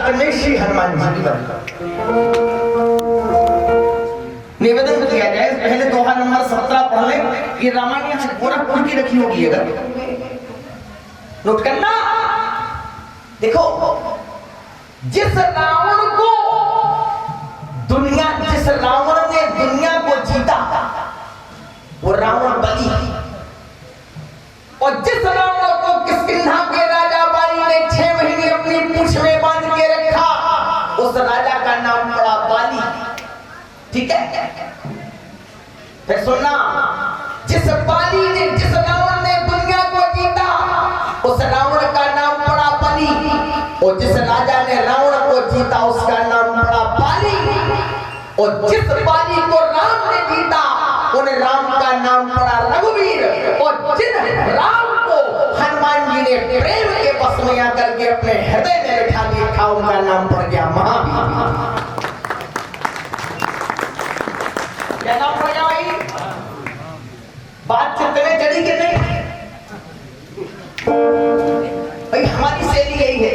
शास्त्र में श्री हनुमान जी की निवेदन किया जाए। पहले दोहा नंबर 17 पढ़ लें। ये रामायण यहाँ गोरखपुर की रखी होगी, अगर नोट करना। देखो, जिस रावण ने दुनिया को जीता वो रावण बलि, और जिस रावण को किष्किंधा के राजा बाली ने 6 महीने अपनी पूंछ में बांध के रखा, उस राजा का नाम पड़ा बाली। ठीक है, फिर सुनना, जिस रावण ने दुनिया को जीता उस रावण का नाम पड़ा बलि, और जिस राजा ने रावण को जीता उसका नाम पड़ा बाली, और जिस बाली को राम ने जीता उन राम का नाम पड़ा रघुवीर, और जिन राम को हनुमान जी ने प्रेम के बस में आकर के अपने हृदय में बिठा लिया उनका नाम पड़ गया महावीर। क्या नाम पड़ गया भाई? बात चित्त में चढ़ी कि नहीं भाई? हमारी शैली यही है।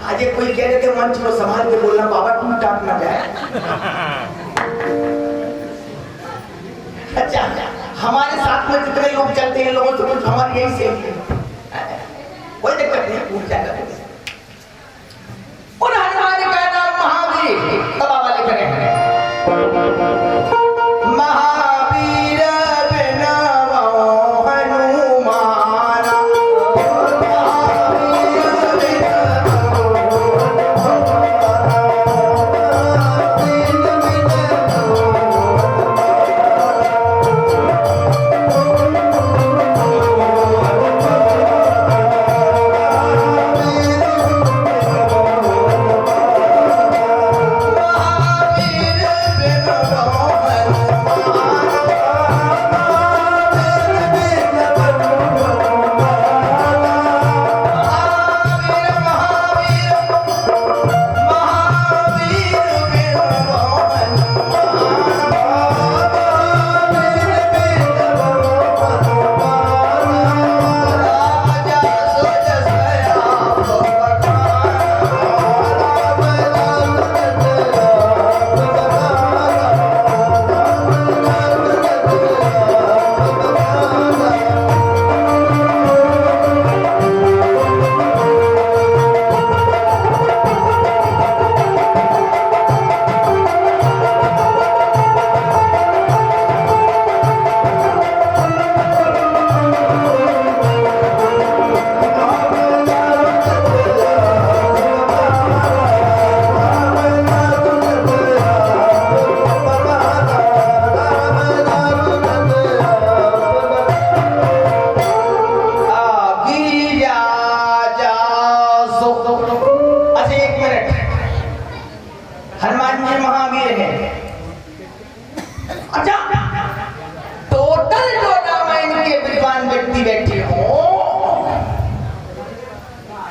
आज कोई कह रहे थे मंच को संभाल के बोलना, बाबा तुम टाप ना जाए। अच्छा, हमारे साथ में जितने लोग चलते हैं लोगों से कुछ हमारी यही शैली है, कोई दिक्कत नहीं, पूछ जाएगा। और हनुमान का नाम महावीर, तब बाबा लिख रहे हैं महावीर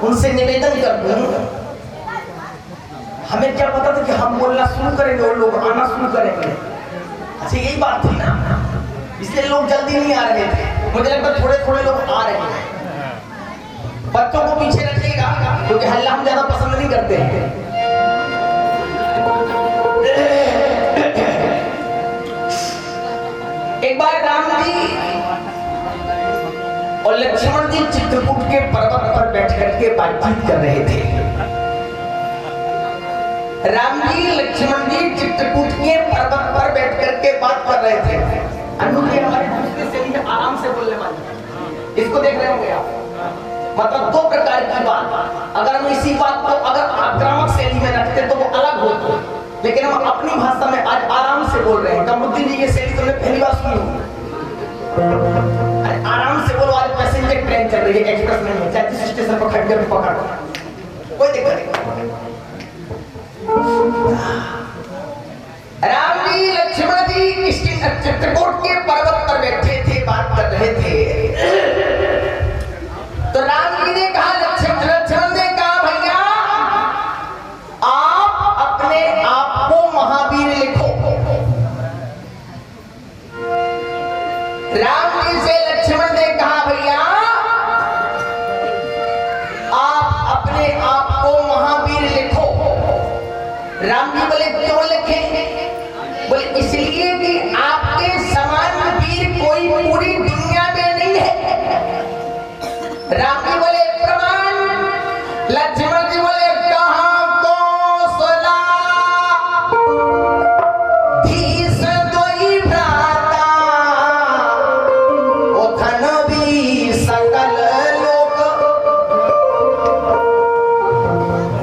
उनसे निवेदन कर दूं, हमें क्या पता था कि हम बोलना शुरू करेंगे और लोग आना शुरू करेंगे। अच्छा, यही बात थी ना, इसलिए लोग जल्दी नहीं आ रहे थे। मुझे लगता थोड़े थोड़े लोग आ रहे हैं। बच्चों को पीछे रखिएगा क्योंकि हल्ला हम ज्यादा पसंद नहीं करते हैं। एक बार राम जी और लक्ष्मण जी चित्रकूट के पर्वत पर बैठ करके बातचीत कर रहे थे। राम जी लक्ष्मण जी चित्रकूट के पर्वत पर बैठ करके बात कर रहे थे। अनुजी हमारे दूसरे शैली में आराम से बोलने वाले, इसको देख रहे होंगे आप। मतलब 2 प्रकार की बात, अगर हम इसी बात को अगर आक्रामक शैली में रखते तो वो अलग होता, लेकिन हम अपनी भाषा में आज आराम से बोल रहे हैं। कमरुद्दीन जी ये शैली तुमने पहली बार सुनी होगी। आराम से बोलो, आज पैसेंजर ट्रेन चल रही है, एक्सप्रेस नहीं है, चाहे जिस स्टेशन पर खड़ कर पकड़ो, कोई दिक्कत नहीं। राम जी लक्ष्मण जी चित्रकूट के पर्वत पर बैठे थे, बात कर रहे थे। तो राम जी ने कहा, लक्ष्मण ने कहा, भैया आप अपने आप को महावीर लिखो। राम जी से लक्ष्मण ने कहा, भैया इसलिए कि आपके समान वीर कोई पूरी दुनिया में नहीं है। राम जी बोले प्रमाण, लक्ष्मण जी बोले कहां कौशला, धीस दोई भ्राता, ओथन भी सकल लोक।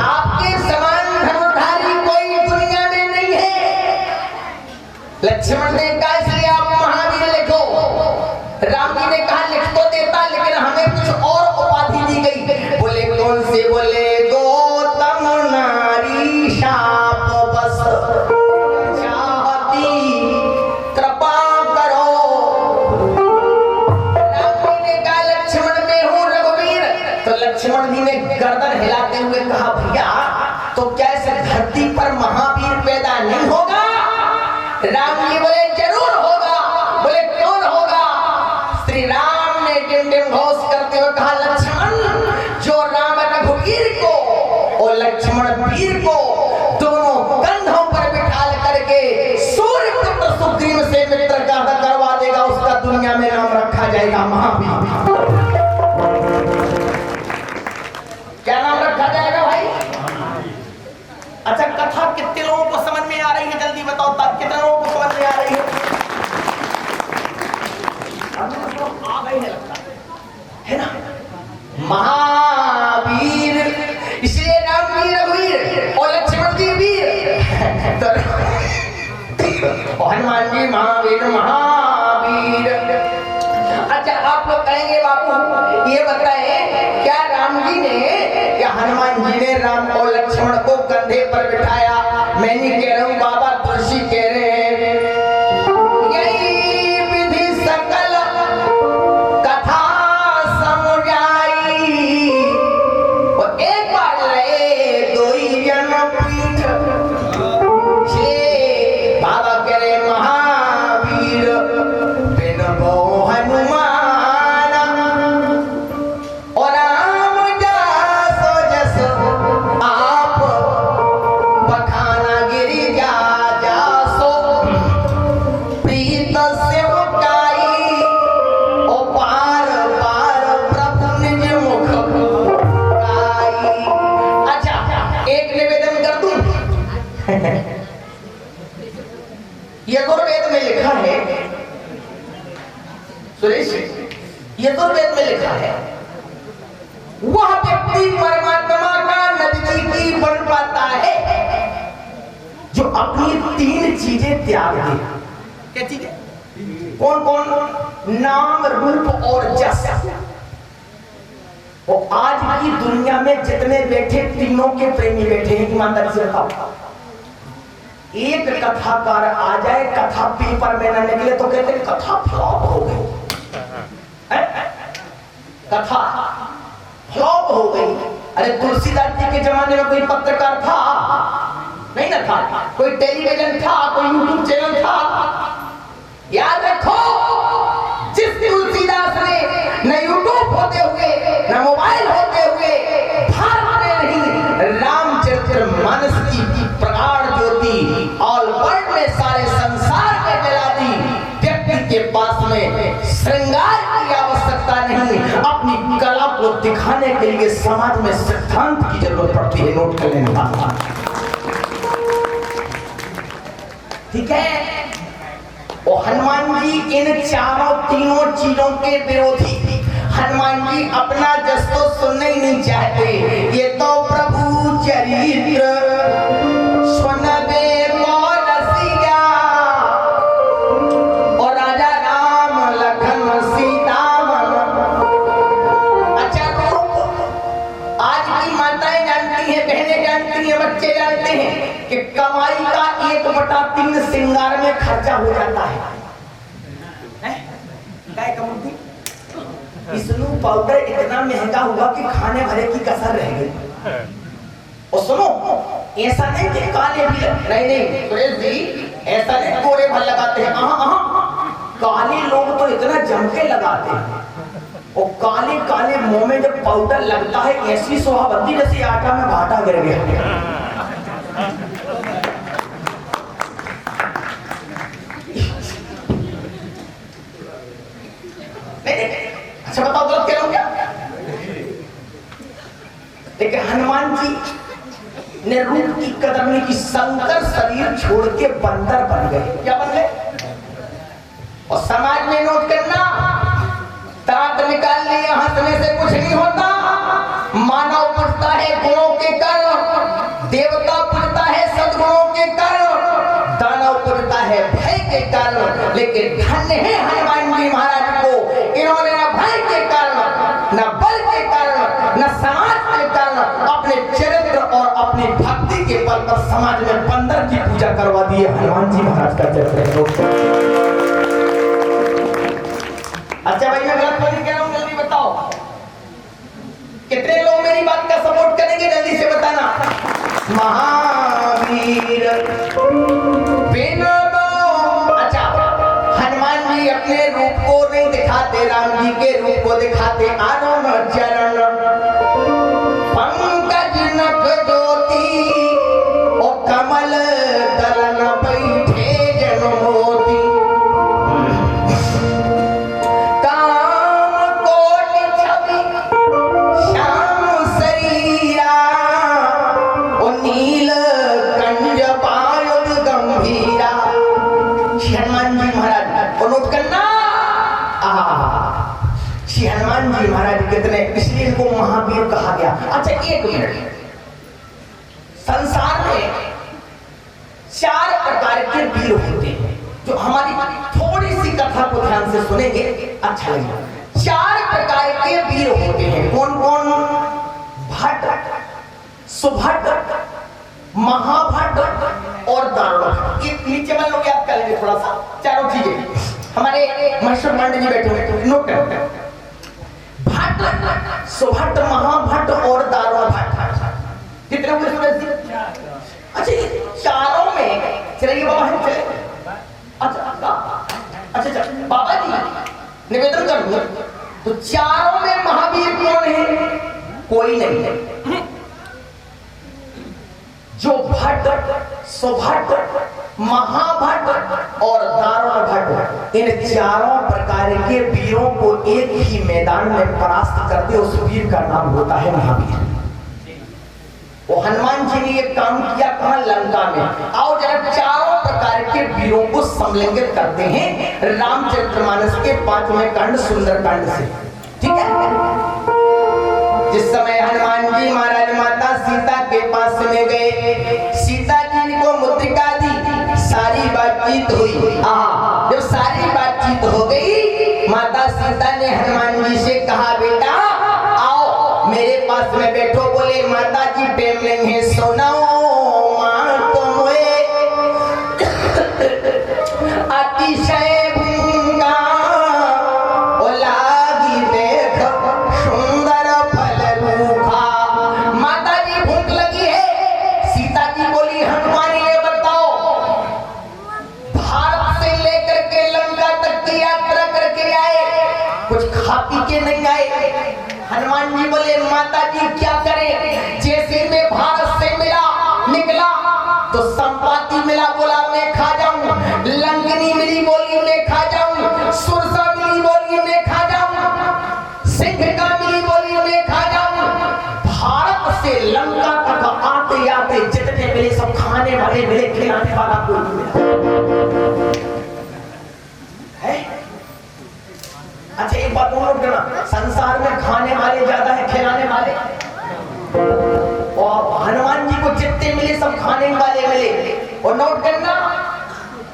आपके समान धनुर्धारी कोई दुनिया में नहीं है। लक्ष्मण ने कहा इसलिए आप महावीर लिखो। राम जी ने कहा लिख तो देता, लेकिन हमें कुछ और उपाधि दी गई। बोले कौन से? बोले गौतम नारी शाप बस चाहती कृपा करो। राम जी ने कहा लक्ष्मण में हूँ रघुवीर। तो लक्ष्मण जी ने गर्दन हिलाते हुए कहा भैया तो क्या इस धरती पर महावीर पैदा नहीं होगा? राम जी बोले जरूर होगा। बोले कौन होगा? श्री राम ने टिमटिम घोष करते हुए कहा लक्ष्मण, जो राम रघुवीर को और लक्ष्मण वीर को दोनों कंधों पर बिठाल करके सूर्य पुत्र सुग्रीव से मित्र का करवा देगा, उसका दुनिया में नाम रखा जाएगा महावीर। क्या नाम रखा जाएगा भाई? अच्छा कथा कितने लोगों को समझ में आ रही है? जल्दी बताओ तब कितने लोगों को समझ में आ रही है? आ गई है लगता है ना? महावीर, इसलिए राम जी रघुवीर और लक्ष्मण जी वीर, तो हनुमान जी महावीर महावीर। अच्छा आप लोग कहेंगे बापू ये बताएं क्या राम जी ने या हनुमान जी ने राम और लक्ष्मण को कंधे पर बिठाया? मैं नहीं कह रहा हूँ, बाबा तुलसी कह रहे हैं। यही विधि सकल कथा समझाई, और एक बार लए दोई जन पीठ। बाबा कह रहे महावीर बिन भो हनुमान, और राम जासो जस आप बखाना गिरी जा जासो, प्रीत सेवकाई ओ पार पार प्रभु निज मुख गाई। अच्छा एक निवेदन कर दूं। यजुर्वेद में लिखा है, सुरेश यजुर्वेद में लिखा है वह व्यक्ति परमात्मा का नजदीकी बन पाता है जो अपनी तीन चीजें त्याग दे। क्या चीजें? कौन कौन? नाम रूप और जस। और आज की दुनिया में जितने बैठे तीनों के प्रेमी बैठे हैं, ईमानदारी से बताओ, एक कथाकार आ जाए कथा पेपर में ना निकले तो कहते हैं कथा फ्लॉप हो गई, कथा फ्लॉप हो गई। अरे तुलसीदास जी के जमाने में कोई पत्रकार था? नहीं ना था। कोई टेलीविजन था? कोई यूट्यूब चैनल था? याद रखो, जिस तुलसीदास ने न यूट्यूब होते हुए न मोबाइल होते हुए भारत में नहीं रामचरितमानस की प्रगाढ़ ज्योति ऑल वर्ल्ड में सारे संसार में जला दी। व्यक्ति के पास में श्रृंगार की आवश्यकता नहीं, अपनी कला को दिखाने के लिए समाज में सिद्धांत की जरूरत पड़ती है। नोट कर लेना, ठीक है? और हनुमान जी इन चारों तीनों चीजों के विरोधी। हनुमान जी अपना जस तो सुनना ही नहीं चाहते। ये तो प्रभु चरित्र सुनबे को रसिया, और राजा राम लखन सीता मन। अच्छा आज की माताएं जानती हैं, बहनें जानती हैं, बच्चे जानते हैं कि कमाई का 1/3 श्रृंगार में खर्चा हो जाता है। स्नो पाउडर इतना महंगा हुआ कि खाने भरे की कसर रह गई। और सुनो, ऐसा नहीं कि काले भी नहीं सुरेश जी, ऐसा नहीं गोरे भर लगाते हैं। काले लोग तो इतना जम के लगाते हैं, और काले काले मुंह में जब पाउडर लगता है ऐसी सुहावती जैसे आटा में घाटा गिर गया। लेकिन हनुमान जी ने रूप की कदर नहीं की, शंकर शरीर छोड़ के बंदर बन गए। क्या बन गए? और समाज में नोट करना, दांत निकाल लिया, हंसने से कुछ नहीं होता। मानव पूजता है गुणों के कारण, देवता पूजता है सद्गुणों के कारण, दानव पूजता है भय के कारण। लेकिन धन्य है हनुमान जी महाराज को, इन्होंने न भय के कारण, न बल के कारण, न समाज के कारण अपने चरित्र और अपनी भक्ति के बल पर समाज में बंदर की पूजा करवा दी है। हनुमान जी महाराज का चरित्र। अच्छा भाई, मैं गलत बात कह रहा हूं, जल्दी बताओ कितने लोग मेरी बात का सपोर्ट करेंगे, जल्दी से बताना। महावीर अच्छा, हनुमान जी अपने रूप को नहीं दिखाते, राम जी के रूप को दिखाते। आनंद चरण पंकज नख ज्योति और कमल दलन बैठे जन मोती। हनुमान जी महाराज कितने, इसलिए इनको महावीर कहा गया। अच्छा एक मिनट, संसार में 4 प्रकार के वीर होते हैं, जो हमारी थोड़ी सी कथा को ध्यान से सुनेंगे अच्छा लगेगा। 4 प्रकार के वीर होते हैं। कौन कौन? भट्ट, सुभट, महाभट्ट और दारुण। ये नीचे वाले लोग याद कर लेंगे थोड़ा सा, चारों चीजें। हमारे महेश्वर पांडे जी बैठे हुए, नोट करें। भट्ट, सुभट, महाभट्ट और दारुण भट्ट, कितने हुए सूरज? अच्छा ये चारों में चलिए बाबा हम चले। अच्छा बाबा जी निवेदन करूंगा, तो चारों में महावीर कौन है? कोई नहीं है। जो भट्ट, सुभट, महाभट्ट और दारुण भट्ट, इन चारों प्रकार के वीरों को एक ही मैदान में परास्त करते, उस वीर का नाम होता है महावीर। वो हनुमान जी ने ये काम किया कहां? लंका में। आओ जरा चारों प्रकार के वीरों को सम्मिलित करते हैं रामचरितमानस के 5वें कांड सुंदरकांड से, ठीक है? जिस समय हनुमान जी महाराज माता सीता के पास में गए, सीता जी को मुद्रिका दी, सारी बातचीत हुई। जब सारी बातचीत हो गई, माता सीता ने हनुमान जी से कहा, बेटा आओ मेरे पास में बैठो। बोले माता जी प्रेम नहीं है, सुनाओ मां तुम्हें अतिशय के नहीं आए। हनुमान जी बोले माता जी क्या करें? जैसे मैं भारत से निकला तो संपाति मिला, बोला मैं खा जाऊं। लंकनी मिली, बोली मैं खा जाऊं। सुरसा मिली, बोली मैं खा जाऊं। सिंह का मिली, बोली मैं खा जाऊं। भारत से लंका तक आते आते जितने मिले सब खाने वाले मिले, खिलाने वाला कोई नहीं मिला। अच्छा एक बात नोट करना, संसार में खाने वाले ज्यादा है खिलाने वाले, और हनुमान जी को जितने मिले सब खाने वाले मिले। और नोट करना,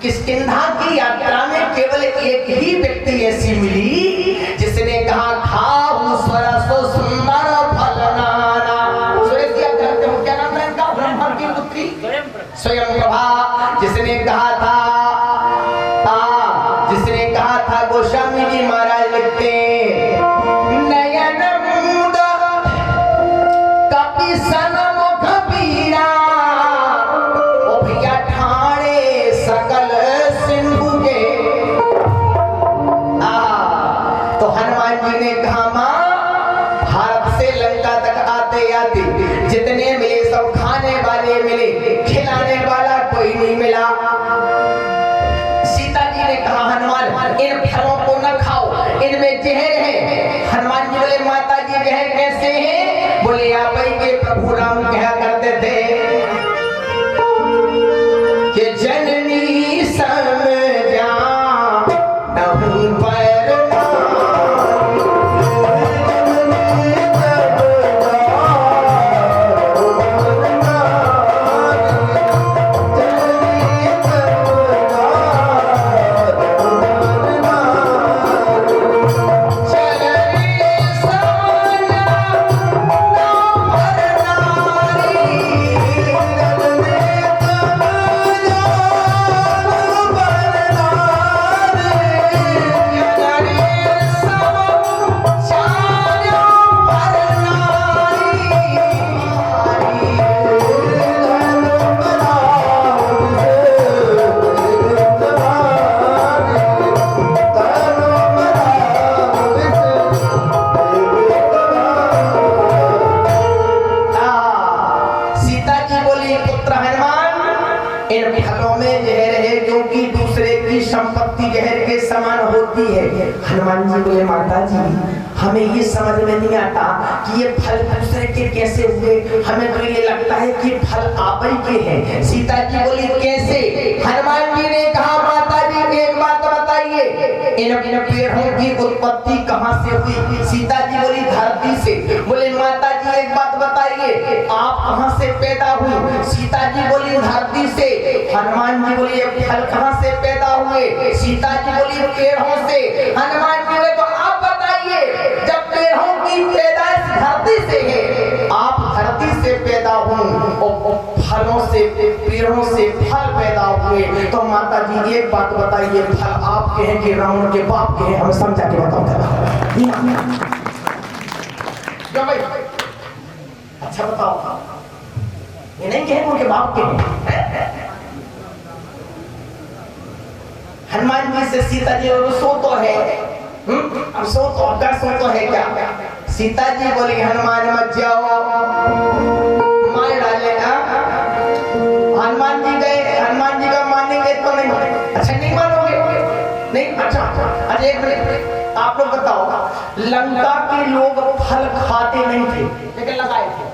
किष्किंधा की यात्रा में केवल एक ही व्यक्ति ऐसी मिली जिसने कहा खाऊं सरसो सुंदर फल नाना। सुरेश क्या कहते हो, क्या नाम है इनका? ब्रह्मा की पुत्री स्वयं प्रभा, जिसने कहा था गोस्वामी जी महाराज लिखते नयन मूद कपि सन्मुख पीरा, ओ भैया ठाणे सकल सिंधु के। तो हनुमान जी ने कहा मां, भारत से लंका तक आते आते जितने मिले सब खाने वाले मिले, खिलाने वाला कोई नहीं मिला। सीता जी ने कहा हनुमान इन फलों को न खाओ, इनमें जहर है। हनुमान जी बोले माता जी जहर कैसे है? बोले आप के प्रभु राम क्या करते थे कि जननी समझा नहु पर संपत्ति जहर के समान होती है। हनुमान जी बोले माता जी हमें ये समझ में नहीं आता कि ये फल दूसरे के कैसे हुए, हमें तो ये लगता है कि फल आप ही के हैं। सीता जी बोली कैसे? हनुमान जी ने कहा माता जी एक बात बताइए, इन पेड़ों की उत्पत्ति कहाँ से हुई? सीता जी बोली धरती से। बोले माता जी एक बात बताइए आप कहाँ से पैदा हुई? सीता जी बोली धरती से। हनुमान जी बोली फल कहाँ से पैदा हुए? सीता जी बोली पेड़ों से। हनुमान जी बोले तो आप बताइए जब पेड़ों की पैदाइश धरती से है, आप धरती से पैदा हुए और फलों से पेड़ों से फल पैदा हुए, तो माता जी एक बात बताइए फल आपके हैं कि रावण के बाप के हैं? हमें समझा के बताओ। अच्छा बताओ, ये नहीं कहेंगे उनके बाप के हैं। हनुमान जी से सीता जी और सो तो है, अब सो तो अगर सो तो है क्या? सीता जी बोली हनुमान मत जाओ, मार डालेगा। हनुमान जी गए, हनुमान जी का मानेंगे तो नहीं? अच्छा नहीं मानोगे? नहीं? अच्छा एक मिनट आप लोग बताओ, लंका के लोग फल खाते नहीं थे लेकिन लगाए थे।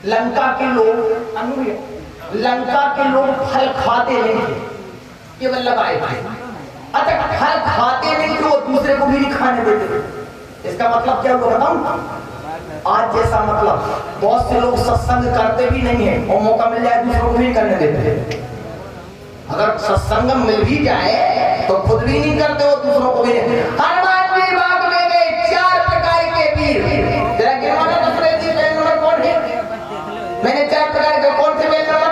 लंका के लोग लंका के लोग फल खाते नहीं थे, केवल लगाए थे। अच्छा फल खाते नहीं थे, वो दूसरे को भी नहीं खाने देते। इसका मतलब क्या हुआ बताऊं? आज जैसा मतलब बहुत से लोग सत्संग करते भी नहीं है और मौका मिल जाए दूसरों को भी करने देते। अगर सत्संग मिल भी जाए तो खुद भी नहीं करते हो, दूसरों को भी नहीं। हनुमान जी बाग में गए, 4 प्रकार के वीर। जरा गिनवाना दूसरे जी बेल नंबर कौन है? मैंने 4 प्रकार के कौन से बेल नंबर?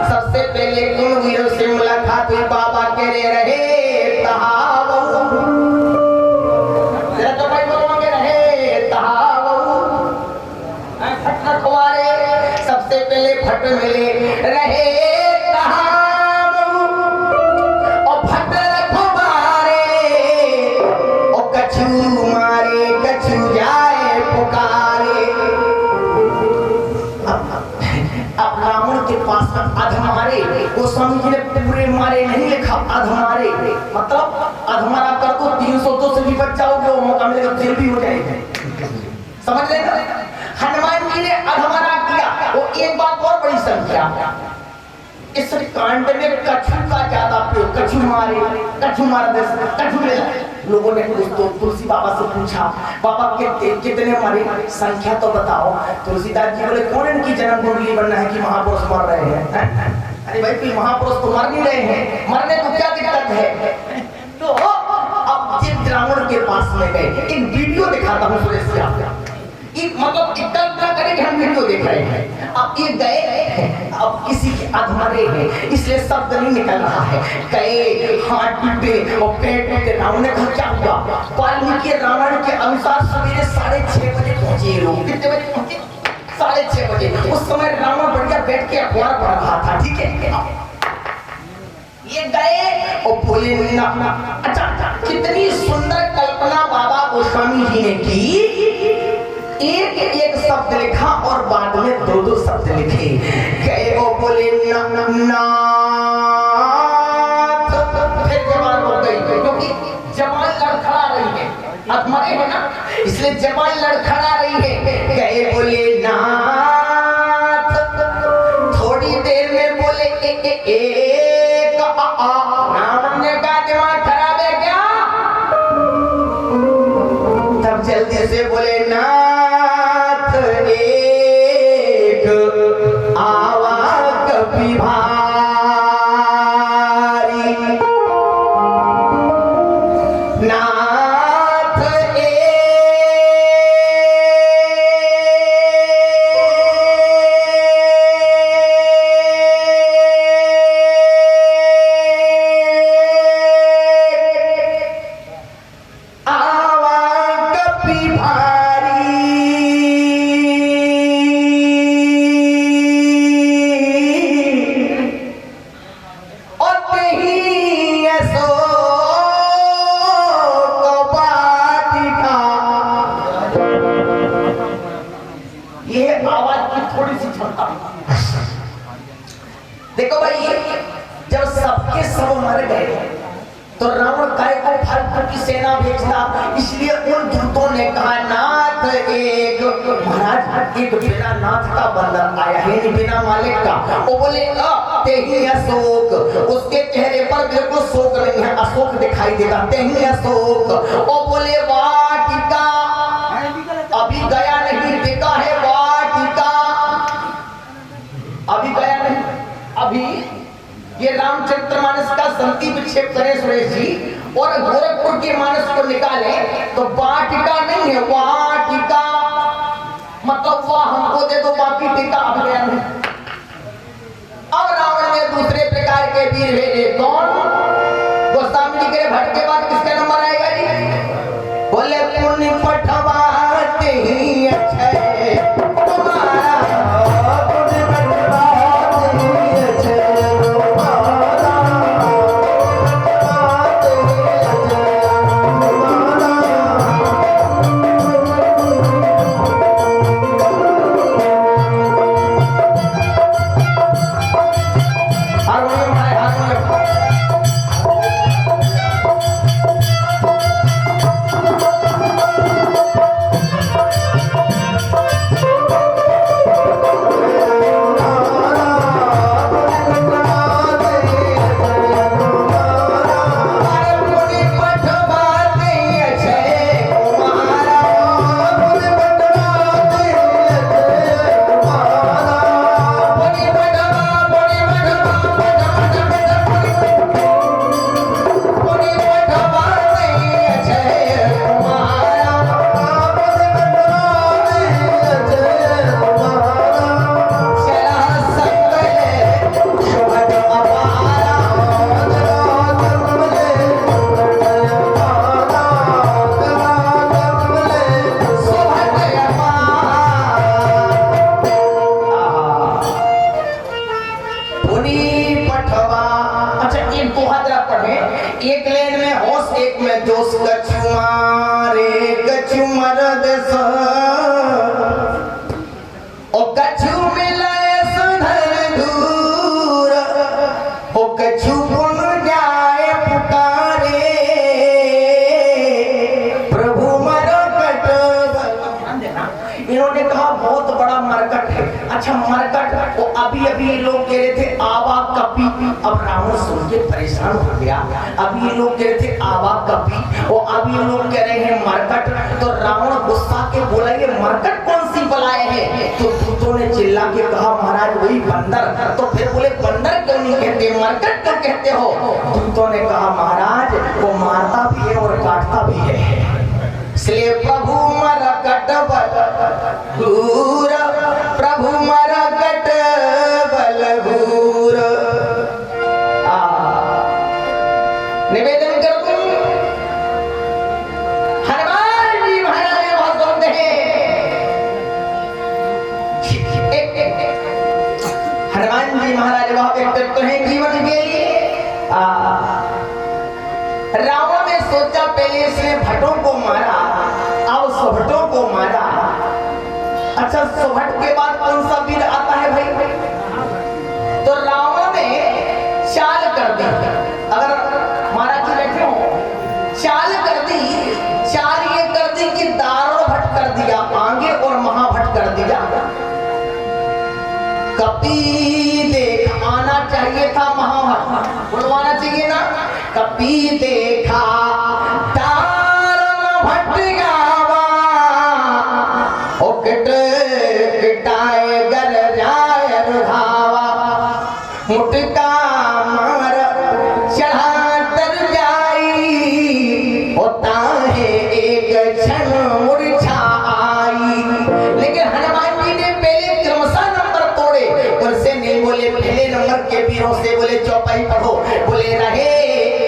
सबसे पहले उन वीरों से मुलाकात हुई, बाबा के ले रहे सबसे पहले फट मिले रहे और फट रखवारे और कछु मारे कछु जाए पुकारे। अब रावण के पास अधमारे, वो स्वामी जी ने पूरे मारे नहीं लिखा, अधमारे मतलब अधमारा कर दो 302 से भी बच जाओगे, वो मौका मिलेगा जेल भी हो जाएगा। समझ लेना? हनुमान जी ने अधमारा किया। वो एक बात और बड़ी संख्या, इस कांड में कछु का ज्यादा प्रयोग, कछु मारे कछु मार दे, कछु ले। लोगों ने तुलसी बाबा से पूछा बाबा कितने मारे, संख्या तो बताओ। तुलसीदास जी बोले कौन इनकी जन्म कुंडली बनना है कि महापुरुष मर रहे हैं? अरे भाई कोई महापुरुष तो मर नहीं रहे हैं, मरने को क्या दिक्कत है? तो अब जिस रावण के पास में गए, एक वीडियो दिखाता हूँ सुरेश जी आपको। मतलब कल्पना करें कि हम वीडियो देख रहे हैं, अब ये गए, अब किसी के अधमरे हैं इसलिए शब्द नहीं निकल रहा है, गए हाथ टूटे और पेट टूटे। रावण ने कहा क्या हुआ? वाल्मीकि रावण के अनुसार सवेरे 6:30 बजे पहुंचे लोग। कितने बजे पहुंचे? 6:30 बजे। उस समय रावण बढ़िया बैठ के अखबार पढ़ रहा था, ठीक है। ये गए और बोले ना। अच्छा कितनी सुंदर कल्पना बाबा गोस्वामी जी ने की, एक एक शब्द लिखा और बाद में 2-2 शब्द लिखे। गए और बोले नाथ, फिर जवान हो गई क्योंकि जवान लड़खड़ा रही है, अधमरे है ना, इसलिए जबान लड़खड़ा रही है। गए बोले नाथ, थोड़ी देर में बोले एक रावण ने कहा दिमाग खराब है क्या? तब जल्दी से बोले नाथ एक आवा कपि भारी, नाथ आवा कपि भारी, और नहीं ऐसो कबाटिका। ये आवाज की थोड़ी सी क्षमता। देखो भाई, जब सबके सब मर गए तो रावण काय को फालतू की सेना भेजता, इसलिए उन दूतों ने कहा नाथ एक, महाराज एक बिना नाथ का बंदर आया है, बिना मालिक का। वो बोले तेहि अशोक, उसके चेहरे पर बिल्कुल शोक नहीं है, अशोक दिखाई देता, तेहि अशोक। वो बोले वाटिका, अभी गया नहीं, देखा है वाटिका, अभी गया नहीं। अभी ये रामचरितमानस का संति विक्षेप करें सुरेश जी, और गोरखपुर के मानस को निकाले तो वाटिका नहीं है, वाटिका मतलब वह हमको दे दो, बाकी टीका अब गया नहीं। अब रावण ने दूसरे प्रकार के वीर भेजे। कौन? गोस्वामी जी के भट्ट के बाद किसका नंबर आएगा जी? बोले पुण्य पठवाते ही अच्छे तुम्हारा, पुण्य पठवाते ही अच्छे तुम्हारा, पठवाते ही अच्छे तुम्हारा। हारमोनियम है, हारमोनियम। एक लेन में होश, एक में जोश। कछु मारे कछु मरद सा, ओ कछु मिलाए सुधर दूर, ओ कछु पुन जाए पुकारे, प्रभु मरकट। इन्होंने कहा बहुत बड़ा मरकट है। अच्छा मरकट, वो अभी अभी लोग कह रहे थे आवा कपि, अब रावण सुन के परेशान हो गया। अभी ये लोग कह रहे थे आवा कपि, और अभी ये लोग कह रहे हैं मरकट। तो रावण गुस्सा के बोला ये मरकट कौन सी बलाए है? तो दूतों ने चिल्ला के कहा महाराज वही बंदर। तो फिर बोले बंदर क्यों नहीं कहते, मरकट क्यों कहते हो? दूतों ने कहा महाराज वो मारता भी है और काटता भी है, इसलिए प्रभु मरकट बलभूर, प्रभु मरकट बलभूर। निवेदन कर दूं, हनुमान जी महाराज बहुत बोलते हैं। हनुमान जी महाराज वह व्यक्तित्व है जीवन के लिए। रावण ने सोचा पहले इसने भट्टों को मारा, अब सुभटों को मारा। अच्छा सुभट के बाद कौन सा वीर आता है भाई? तो रावण ने चाल कर दी। अगर महाराज जी बैठे हो, चाल कर दी। चाल ये कर दी कि दारुण कपी देख आना चाहिए था, महाभारत बुलवाना चाहिए ना। कपी देखा तारम भट गावा, ओकट कटाए गर जाए रुधावा, मुटका मार चढ़ा तर जाई, होता है एक क्षण मूर्छा आई। लेकिन हनुमान जी ने पहले क्रमशः नंबर तोड़े, उनसे नहीं बोले पहले नंबर के वीरों से बोले चौपाई पढ़ो, बोले रहे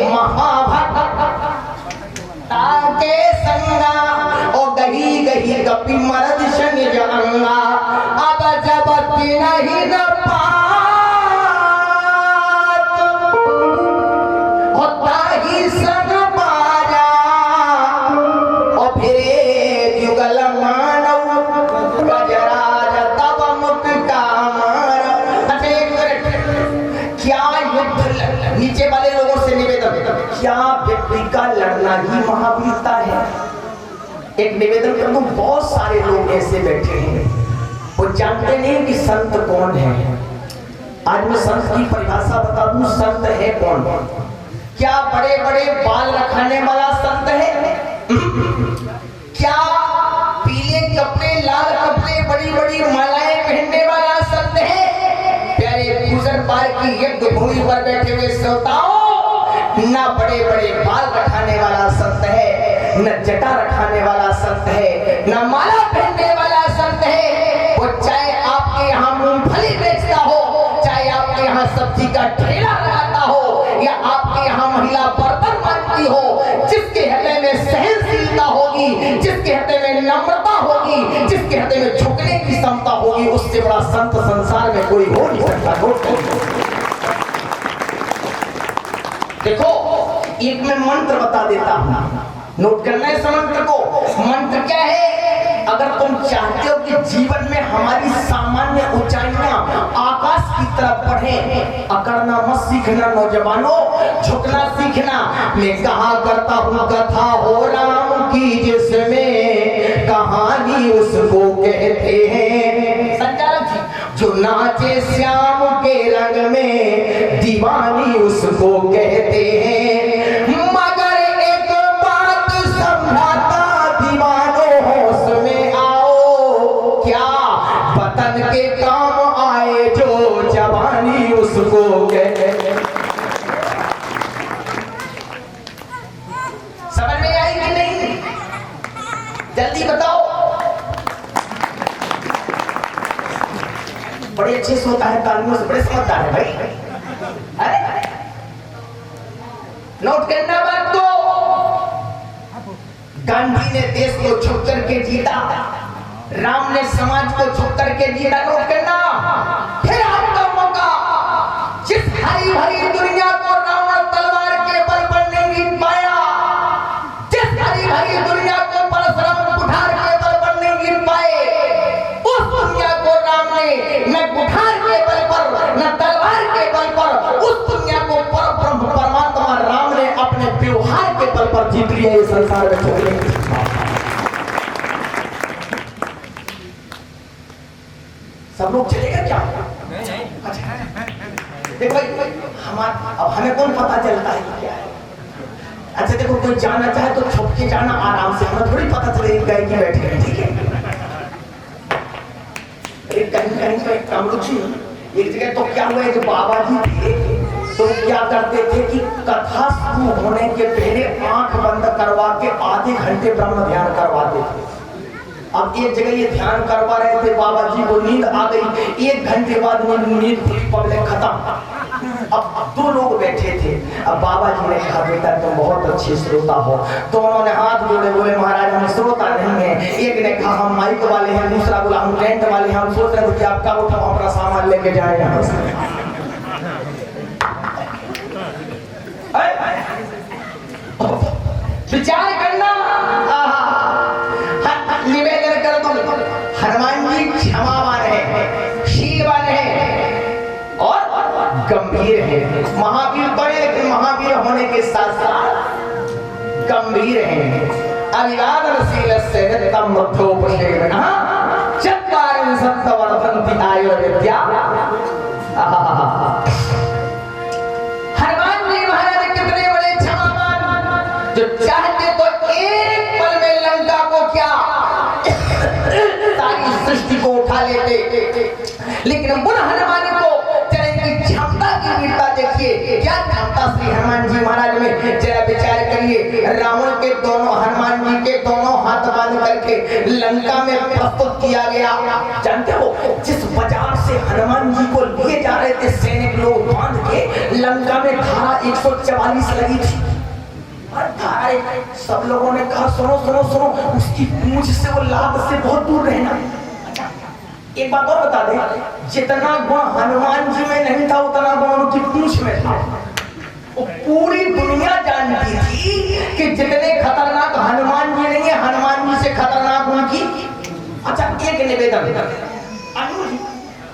महाभक्त ताके संगा, ओ गही गही कपि मरद शन जंगा, अब जब नहीं न होता ही संग बाजा, और फिर जुगल मानव गजराज तब मुटका मार। अच्छा एक मिनट, क्या युद्ध, नीचे वाले लोगों से निवेदन, क्या व्यक्ति का लड़ना ही महावीरता है? एक निवेदन कर दूं, बहुत सारे लोग ऐसे बैठे हैं वो जानते नहीं कि संत कौन है। आज मैं संत की परिभाषा बता दूं, संत है कौन? क्या बड़े बड़े बाल रखने वाला संत है? क्या पीले कपड़े लाल कपड़े बड़ी बड़ी मालाएं पहनने वाला संत है? प्यारे गुजर पार की यज्ञ भूमि पर बैठे हुए श्रोताओं, न बड़े बड़े बाल रखाने वाला संत है, न जटा रखाने वाला संत है, न माला पहनने वाला संत है। वो चाहे आपके यहाँ मूंगफली बेचता हो, चाहे आपके यहाँ सब्जी का ठेला लगाता हो, या आपके यहाँ महिला बर्तन मांगती हो, जिसके हृदय में सहनशीलता होगी, जिसके हृदय में नम्रता होगी, जिसके हृदय में झुकने की क्षमता होगी, उससे बड़ा संत संसार में कोई हो नहीं सकता। देखो एक मैं मंत्र बता देता हूं, नोट करना है इस मंत्र को। मंत्र क्या है? अगर तुम चाहते हो कि जीवन में हमारी सामान्य ऊंचाइयां आकाश की तरफ बढ़े, अकड़ना मत सीखना नौजवानों, झुकना सीखना। मैं कहा करता हूं कथा हो राम की, जिसमें कहानी उसको कहते हैं संचालक जी, जो नाचे श्याम के रंग में दीवानी उसको कहते हैं। मगर एक बात समझाता दीवानों, होश में आओ, क्या वतन के काम आए जो जवानी उसको कहते हैं। समझ में आई कि नहीं? जल्दी बताओ। बड़े अच्छे से होता है, तालियों से बड़े समझदार है भाई। अरे नोट करना बात को, गांधी ने देश को झुक करके जीता, राम ने समाज को झुक करके जीता। नोट करना, फिर आपका मौका। जिस हरी भरी दुनिया को रावण तलवार के बल पर नहीं जीत पाया, जिस हरी भरी दुनिया को परशुराम कुठार के बल पर नहीं जीत पाए, उस दुनिया को राम ने न कुठार के बल पर न तलवार के बल पर, उस दुनिया को परब्रह्म परमात्मा राम ने अपने व्यवहार के बल पर जीत लिया। ये संसार में चले सब लोग चलेगा क्या? अच्छा देखो भाई, अब हमें कौन पता चलता है क्या है? अच्छा देखो, कोई जाना चाहे तो छुप के जाना आराम से, हमें थोड़ी पता चलेगी गाय की बैठे हैं, ठीक है? कहीं कहीं तो एक कामरुचि, एक जगह तो क्या हुआ है, जो बाबा जी थे तो क्या करते थे कि कथा शुरू होने के पहले आंख बंद करवा के आधे घंटे ब्रह्म ध्यान करवाते थे। अब एक जगह ये ध्यान करवा रहे थे, बाबा जी को नींद आ गई, 1 घंटे बाद नींद पगले खत्म। अब 2 लोग बैठे थे, अब बाबा जी ने कहा बेटा तुम बहुत अच्छे श्रोता हो, तो उन्होंने हाथ जोड़े, बोले महाराज हम श्रोता नहीं है। एक ने कहा हम माइक वाले हैं, दूसरा बोला हम टेंट वाले हैं, हम सोच रहे थे कि आप क्या उठाओ अपना सामान लेके जाए यहाँ से। विचार करना, निवेदन कर दो, हनुमान जी क्षमावान है, शीलवान है और गंभीर है। महावीर बड़े, लेकिन महावीर होने के साथ साथ गंभीर है। अविवादनशील से नित्यं मध्योपसेवनः चत्वारिंशत् वर्धन्ति आयुर्विद्या जो चाहते तो एक पल में लंका को क्या सारी सृष्टि को उठा लेते, लेकिन उन हनुमान को जरा इनकी क्षमता की वीरता देखिए, क्या क्षमता श्री हनुमान जी महाराज में। जरा विचार करिए, रावण के दोनों, हनुमान जी के दोनों हाथ बांध करके लंका में प्रस्तुत किया गया। जानते हो जिस बाजार से हनुमान जी को लिए जा रहे थे सैनिक लोग बांध के, लंका में धारा 144 लगी थी। सब लोगों ने कहा सुनो सुनो सुनो, उसकी पूंछ से वो लात से बहुत दूर रहना। एक बात और बता दे, जितना गुण हनुमान जी में नहीं था उतना गुण उनकी पूंछ में था। वो पूरी दुनिया जानती थी कि जितने खतरनाक हनुमान जी नहीं है, हनुमान जी से खतरनाक उनकी। अच्छा एक निवेदन,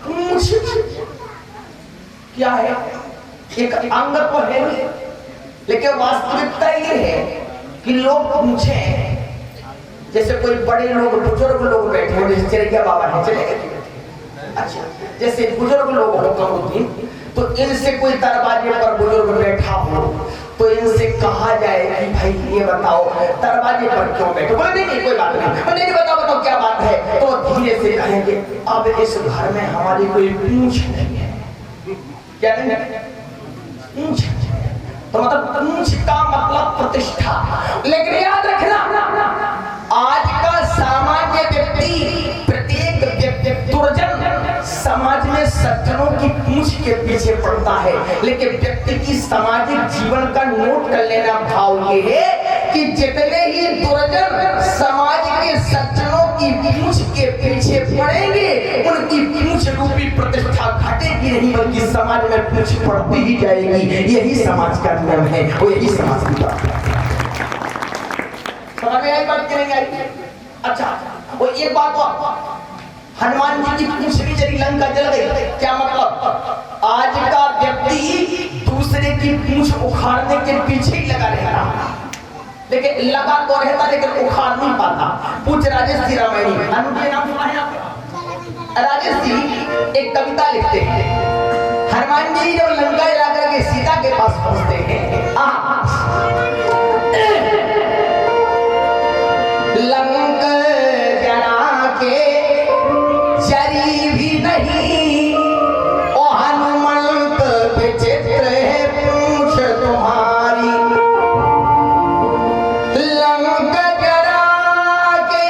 पूंछ क्या है? एक अंग तो है, लेकिन वास्तविकता ये है कि लोग पूछे, जैसे कोई बड़े लोग बुजुर्ग लोग बैठे हो, जैसे चिरैया बाबा है, चले गए। अच्छा जैसे बुजुर्ग लोग हो कमरुद्दीन, तो इनसे कोई दरवाजे पर बुजुर्ग बैठा हो तो इनसे कहा जाए कि भाई ये बताओ दरवाजे पर क्यों बैठे? बोले नहीं कोई बात नहीं, नहीं बताओ बताओ क्या बात है। तो धीरे से कहेंगे अब इस घर में हमारी कोई पूंछ नहीं है। क्या नहीं है? पूंछ। तो मतलब पूंछ का मतलब प्रतिष्ठा। लेकिन याद रखना, आज का सामान्य व्यक्ति, प्रत्येक दुर्जन समाज में सज्जनों की पूंछ के पीछे पड़ता है, लेकिन व्यक्ति की सामाजिक जीवन का नोट कर लेना भाव ये है कि जितने ही दुर्जन समाज के सज्जनों की पूंछ के पीछे पड़ेंगे, उनकी पूंछ रूपी प्रतिष्ठा घटेगी नहीं, बल्कि समाज में पूंछ पड़ती ही जाएगी। यही समाज का नियम है, वो यही समाज की बात है। समझ में आई बात कि नहीं आई? अच्छा वो एक बात, हनुमान जी की पूंछ भी चली, लंका जल गई। क्या मतलब? आज का व्यक्ति दूसरे की पूंछ उखाड़ने के पीछे ही लगा रहता, लेकिन लगा तो रहता लेकिन उखाड़ नहीं पाता। पूछ राजेश जी रामायणी, हनुमान जी नाम सुना है आपने? राजेश जी एक कविता लिखते हैं, हनुमान जी जब लंका जला करके सीता के पास पहुंचते हैं, लंका जला के चरी भी नहीं, ओ हनुमंत विचित्र है पूंछ तुम्हारी। लंका जला के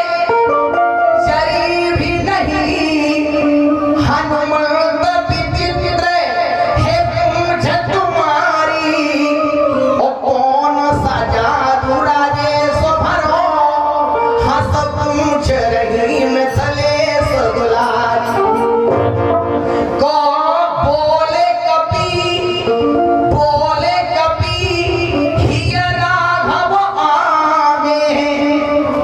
चरी भी नहीं, हनुमंत विचित्र है पूंछ तुम्हारी। ओ कौन सा जादू राजेश भरो, हंस पूंछ रही मिथले सदुलारी। को बोले कपी हिय राघव आगे,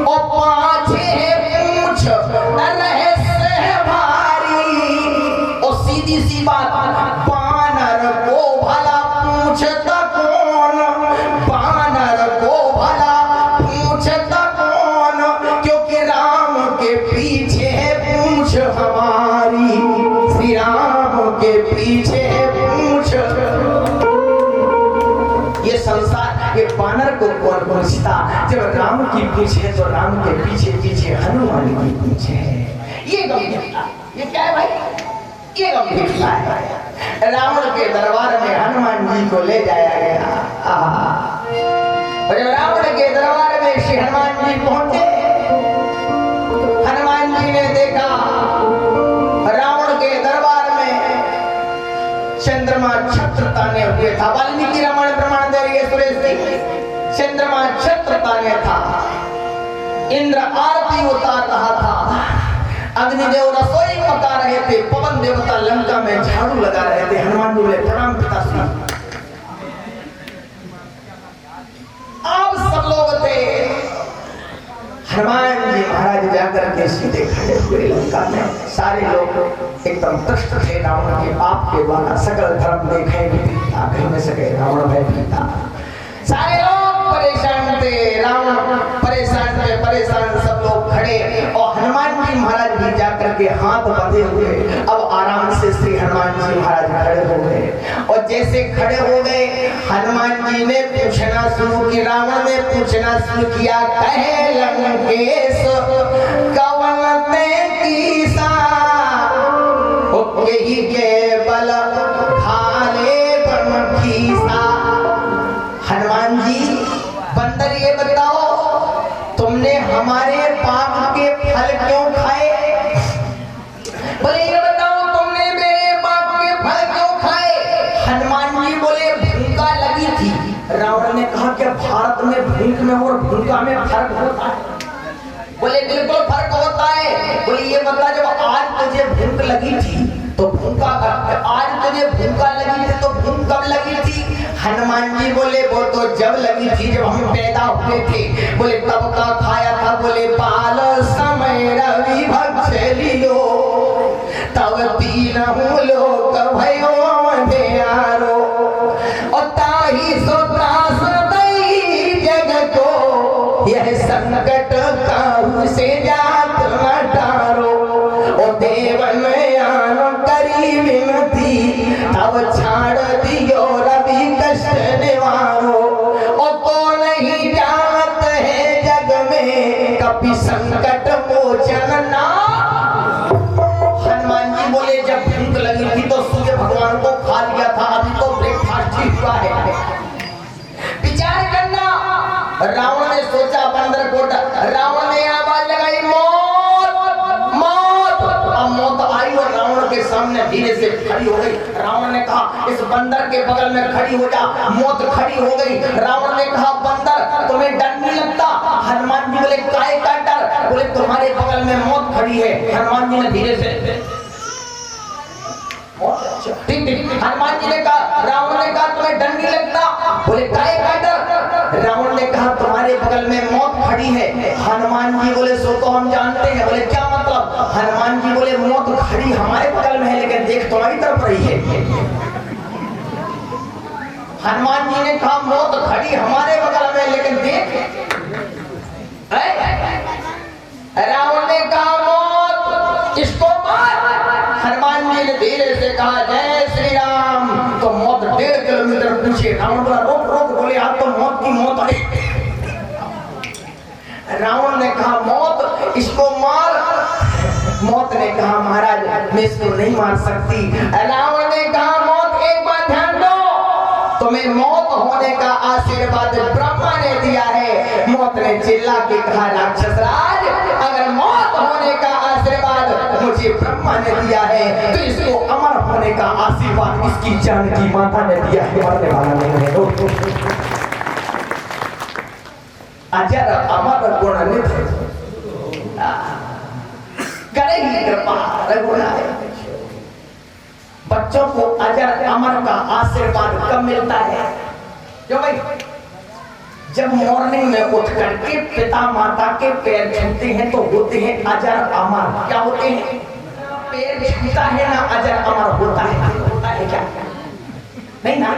ओ पाछे पूंछ अनहे से भारी। ओ सीधी सी बात, बानर को भला पूछता कौन, बानर को भला पूछता कौन, क्योंकि राम के पीछे है पूंछ हमारी, श्री राम के पीछे है पूंछ। ये संसार, ये बानर को कौन पूछता? जब राम की पूंछ है तो राम के पीछे पीछे हनुमान की पूंछ है। ये गंभीरता, ये क्या है भाई? ये गंभीरता है। रावण के दरबार में हनुमान जी को ले जाया गया। और जब रावण के दरबार में श्री हनुमान जी पहुंचे, हनुमान जी ने देखा रावण के दरबार में चंद्रमा छत्र ताने हुए था। वाल्मीकि रामायण प्रमाण दे रही है सुरेश जी, चंद्रमा छत्र ताने था, इंद्र आरती उतार रहा था, अग्निदेव रसोई पका रहे थे, पवन देवता लंका में झाड़ू लगा रहे थे। हनुमान जी बोले प्रणाम पिताश्री। आप सब लोग थे, हनुमान जी महाराज जाकर के सीधे खड़े हुए लंका में। सारे लोग एकदम तृष्ट थे रावण के पाप के द्वारा, सकल धर्म देखे भी कह न सके, रावण भय पीता। सारे लोग परेशान थे, रावण परेशान थे, परेशान सब लोग खड़े, और हनुमान जी महाराज भी जाकर के हाथ बंधे हुए अब आराम से श्री हनुमान जी महाराज खड़े हो गए। और जैसे खड़े हो गए हनुमान जी ने पूछना शुरू किया, रावण ने पूछना शुरू किया, कहे लंकेश कवन ते कीसा यही के बल भाले ब्रह्मखीसा। हनुमान जी बंदर ये बताओ तुमने हमारे पाप के फल क्यों खाए? बोले ये बताओ तुमने मेरे पाप के फल क्यों खाए? हनुमान जी बोले भूखा लगी थी। रावण ने कहा कि भारत में भूख में और भूखा में फर्क होता है? बोले बिल्कुल फर्क होता है। बोले ये बता जब आज तुझे भूख लगी थी तो भूखा, आज तुझे भूखा लगी थी तो भूख कब लगी थी? हनुमान जी बोले वो तो जब लगी थी जब हम पैदा हुए थे। बोले तब का खाया था? बोले बाल समय रवि भक्ष लियो तब तीनहु लोक भयो अंधियारो और ताहि सो त्रास दई जग को यह संकट काहू से जात न टारो ओ देवन आन करी विनती तब छाड़ दियो रवि कष्ट निवारो ओ को नहीं जानत है जग में कभी संकट मोचन ना। हनुमान जी बोले जब भूख लगी थी तो सूर्य भगवान को खा लिया था, अभी तो ब्रेकफास्ट ही हुआ है। विचार करना। रावण ने सोचा बंदर को, रावण ने आवाज लगाई मौत मौत। अब मौत आई और रावण के सामने धीरे से खड़ी हो गई। रावण ने कहा इस बंदर के बगल में खड़ी हो जा। मौत खड़ी हो गई। रावण ने कहा बंदर तुम्हें डर नहीं लगता? हनुमान जी बोले काय का डर? बोले तुम्हारे बगल में मौत खड़ी है। हनुमान जी ने धीरे से ठीक ठीक हनुमान जी ने कहा, रावण ने कहा तुम्हें डर नहीं लगता? बोले काय का डर? रावण ने कहा तुम्हारे बगल में मौत खड़ी है। हनुमान जी बोले सो तो हम जानते हैं। बोले क्या मतलब? हनुमान जी बोले मौत खड़ी हमारे बगल में है लेकिन देख तुम्हारी तरफ रही है। हनुमान जी ने कहा मौत खड़ी हमारे बगल में लेकिन देख। रावण ने कहा मौत इसको मार। हनुमान जी ने धीरे से कहा जय श्री राम। तो मौत 1.5 किलोमीटर पीछे। रावण बोला रोक रोक। बोले आप तो मौत की मौत है। रावण ने कहा मौत इसको मार। मौत ने कहा महाराज मैं इसको नहीं मार सकती। रावण ने कहा मौत एक बात ध्यान दो, तुम्हें मौत होने का आशीर्वाद ब्रह्मा ने दिया है। मौत ने चिल्ला के कहा राक्षस राज अगर मौत होने का आशीर्वाद मुझे ब्रह्मा ने दिया है तो इसको अमर होने का आशीर्वाद इसकी जान की माता ने दिया है। मरने वाला नहीं है। अजर अमर गुणान्वित करेगी कृपा रघुनाथ। बच्चों को अजर अमर का आशीर्वाद कब मिलता है? क्यों भाई? जब मॉर्निंग में उठ करके पिता माता के पैर छूते हैं तो होते हैं अजर अमर। क्या होते हैं? पैर छूता है ना अजर अमर होता है। होता है क्या? नहीं ना।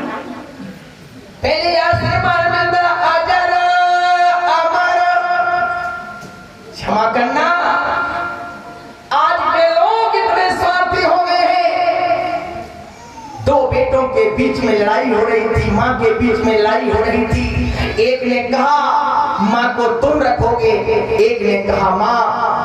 पहले आशीर्वाद मिलता अजर अमर। क्षमा करना आज के लोग इतने स्वार्थी हो गए हैं। 2 बेटों के बीच में लड़ाई हो रही थी, माँ के बीच में लड़ाई हो रही थी। एक ने कहा माँ को तुम रखोगे, एक ने कहा माँ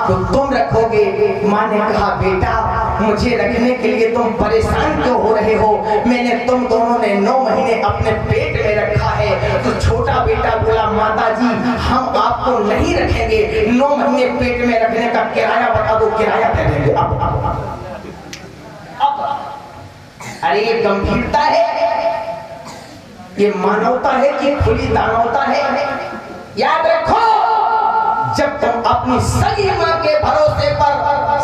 को तुम रखोगे। माँ ने कहा बेटा मुझे रखने के लिए तुम परेशान क्यों हो रहे हो? मैंने तुम दोनों ने 9 महीने अपने पेट में रखा है। तो छोटा बेटा बोला माता जी हम आपको नहीं रखेंगे, 9 महीने पेट में रखने का किराया बता दो, किराया दे देंगे। अब अरे ये गंभीरता है, ये मानवता है कि खुली दानवता है? याद रखो जब तुम अपनी सगी माँ के भरोसे पर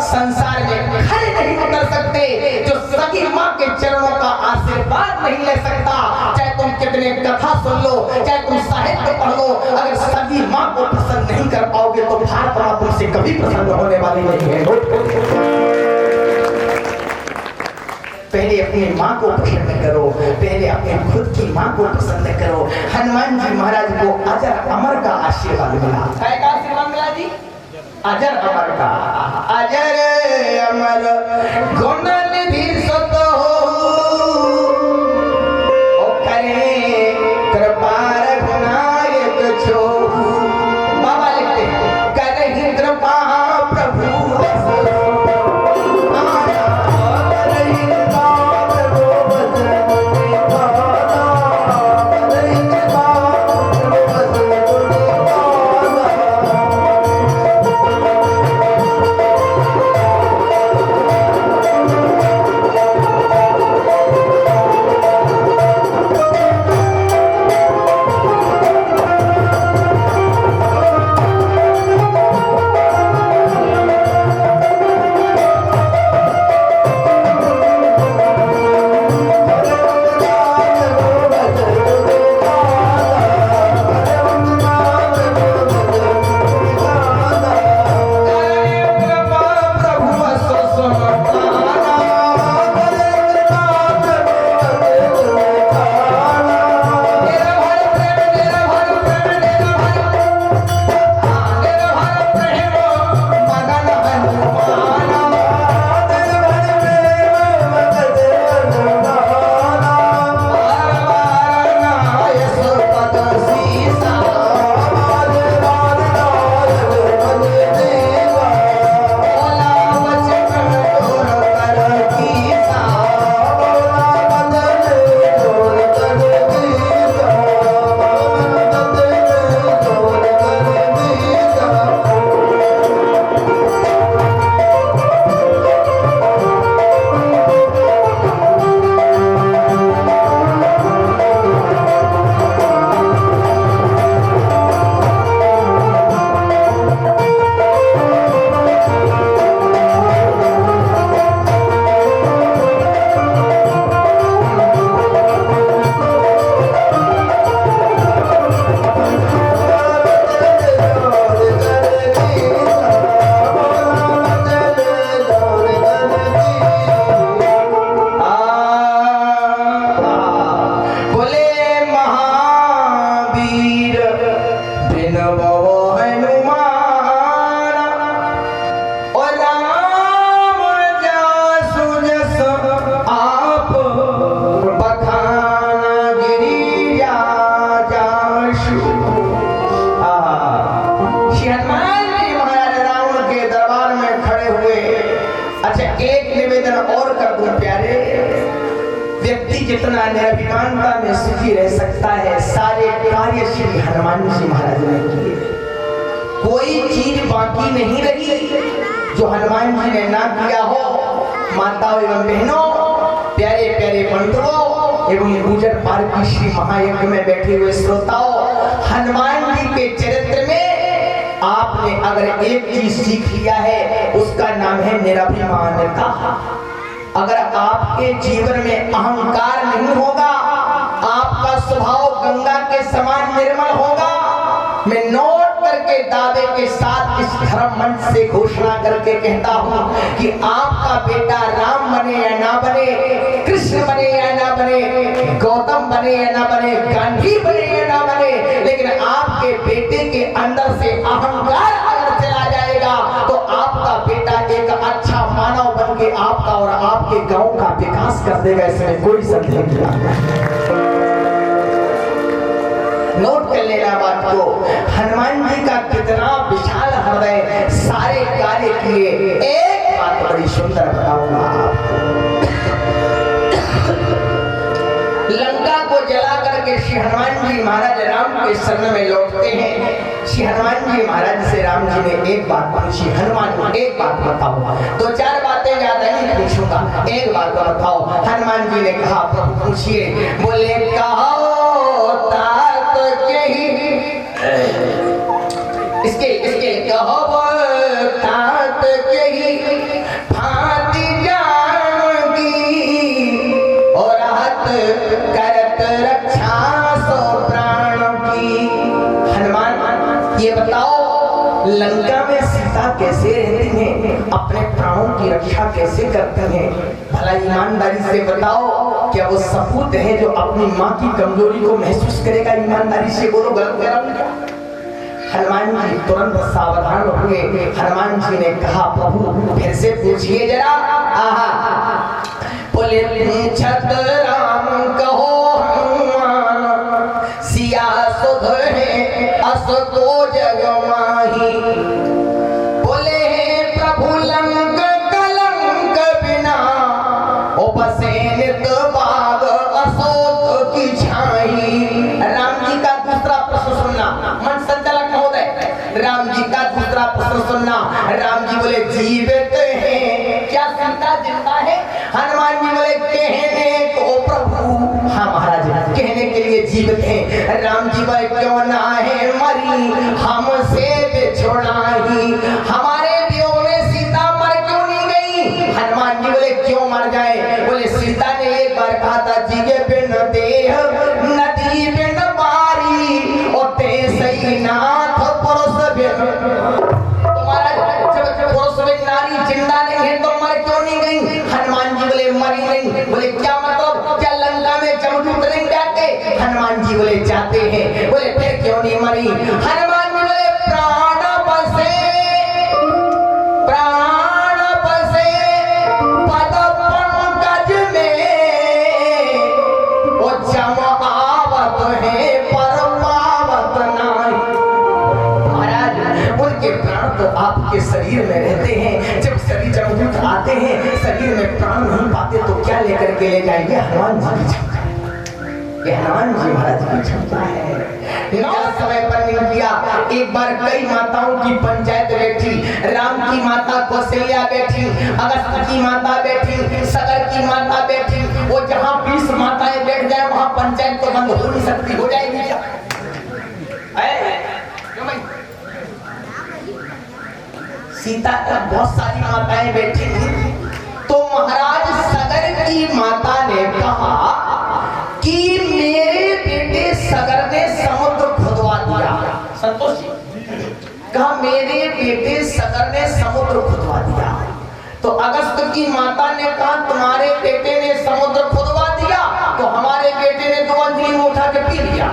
संसार में खड़े नहीं उतर सकते, जो सगी माँ के चरणों का आशीर्वाद नहीं ले सकता, चाहे तुम कितने कथा सुन लो, चाहे तुम साहित्य पढ़ लो, अगर सगी माँ को पसंद नहीं कर पाओगे तो भारत माँ तुमसे कभी प्रसन्न होने वाली नहीं है। पहले अपनी माँ को पसंद करो, पहले अपने खुद की माँ को पसंद करो। हनुमान जी महाराज को अजर अमर का आशीर्वाद मिला। क्या का आशीर्वाद मिला जी? अजर अमर का। अजर अमर गुण निधि कितना निर्भिमानता में सुखी रह सकता है। सारे कार्य श्री हनुमान जी महाराज ने किए, कोई चीज बाकी नहीं रही जो हनुमान जी ने ना किया हो। माताओं एवं बहनों, प्यारे प्यारे बंधुओं एवं गुजर पार की श्री महायज्ञ में बैठे हुए श्रोताओं, हनुमान जी के चरित्र में आपने अगर एक चीज सीख लिया है, उसका नाम है निरभिमानता। अगर आपके जीवन में अहंकार नहीं होगा, आपका स्वभाव गंगा के समान निर्मल होगा। मैं नोट करके दावे के साथ इस धर्म मंच से घोषणा करके कहता हूं कि आपका बेटा राम बने या ना बने, कृष्ण बने या ना बने, गौतम बने या ना बने, गांधी बने या ना बने, लेकिन आपके बेटे के अंदर से अहंकार अगर चला जाएगा तो आपका बेटा एक अच्छा मानव बन के आपका और आपके गांव का विकास कर देगा, इसमें कोई संदेह नहीं। नोट कर लेना बात को, हनुमान जी का कितना विशाल हृदय, सारे कार्य किए। एक बात बड़ी सुंदर बताऊंगा आपको, लंका को जला करके श्री हनुमान जी महाराज राम के शरण में लौटते हैं। श्री हनुमान जी महाराज से राम जी ने एक बात पूछी, हनुमान एक बात बताओ। दो चार बातें ज्यादा नहीं पूछूंगा, एक बात बताओ। हनुमान जी ने कहा प्रभु पूछिए। बोले कहो इसके कहो तात के ही भांति जाऊंगी और हाथ करत रक्षा सो प्राणों की। हनुमान ये बताओ, लंका में सीता कैसे रहती हैं, अपने प्राणों की रक्षा कैसे करती हैं? भला ईमानदारी से बताओ, क्या वो सपूत है जो अपनी माँ की कमजोरी को महसूस करेगा? ईमानदारी से बोलो, गलत। हनुमान जी तुरंत सावधान हुए। हनुमान जी ने कहा प्रभु फिर से पूछिए जरा। आहा, बोले पूछत राम कहो हनुमान, सिया सुध है अस को जग माही। बोले प्रभु लंक कलंक बिना ओ बसे नित बाग अशोक की छाई। राम जी का दूसरा प्रश्न सुनना, मन संचालक महोदय, राम जी का दूसरा प्रश्न सुनना। राम जी बोले जीवित हैं क्या, सीता जिंदा है? हनुमान जी बोले कहने को प्रभु, हाँ महाराज कहने के लिए जीवित हैं। राम जी बोले क्यों ना है मरी, हमसे बिछुड़ा ही, हमारे वियोग में सीता मर क्यों नहीं गई? हनुमान जी बोले क्यों मर जाए? बोले सीता ने एक बार कहा था जीवे बिन देह नदी बिन बारी, और ते सही नाथ पुरुष बिन। तुम्हारा पुरुष बिन नारी जिंदा नहीं है तो मर क्यों नहीं गई? हनुमान जी बोले मरी नहीं। बोले क्या मतलब, क्या लंका में जमदूत नहीं जाते? हनुमान जी बोले जाते हैं। बोले फिर क्यों नहीं मरी? हनुमान जी बोले प्राण बसे पद पंकज में, वो जम आवत है पर पावत नहीं। महाराज उनके प्राण तो आपके शरीर में रहते हैं, जब शरीर जमदूत आते हैं शरीर में प्राण नहीं पाते तो क्या लेकर के ले जाएंगे? हनुमान जी की क्षमता है, ये हनुमान जी महाराज की क्षमता है। समय पर नहीं किया। एक बार कई माताओं की पंचायत बैठी, राम की माता कौशल्या बैठी, अगस्त की माता बैठी, सगर की माता बैठी। वो जहाँ 20 माताएं बैठ जाए वहाँ पंचायत तो बंद हो नहीं सकती, हो जाएगी क्या? सीता का बहुत सारी माताएं बैठी थी, तो महाराज सगर की माता ने कहा कि मेरे बेटे सगर ने समुद्र खुदवा दिया। संतोष जी कहा मेरे बेटे सगर ने समुद्र खुदवा दिया। तो अगस्त की माता ने कहा तुम्हारे बेटे ने समुद्र खुदवा दिया तो हमारे बेटे ने तो अंजलि में उठा के पी लिया।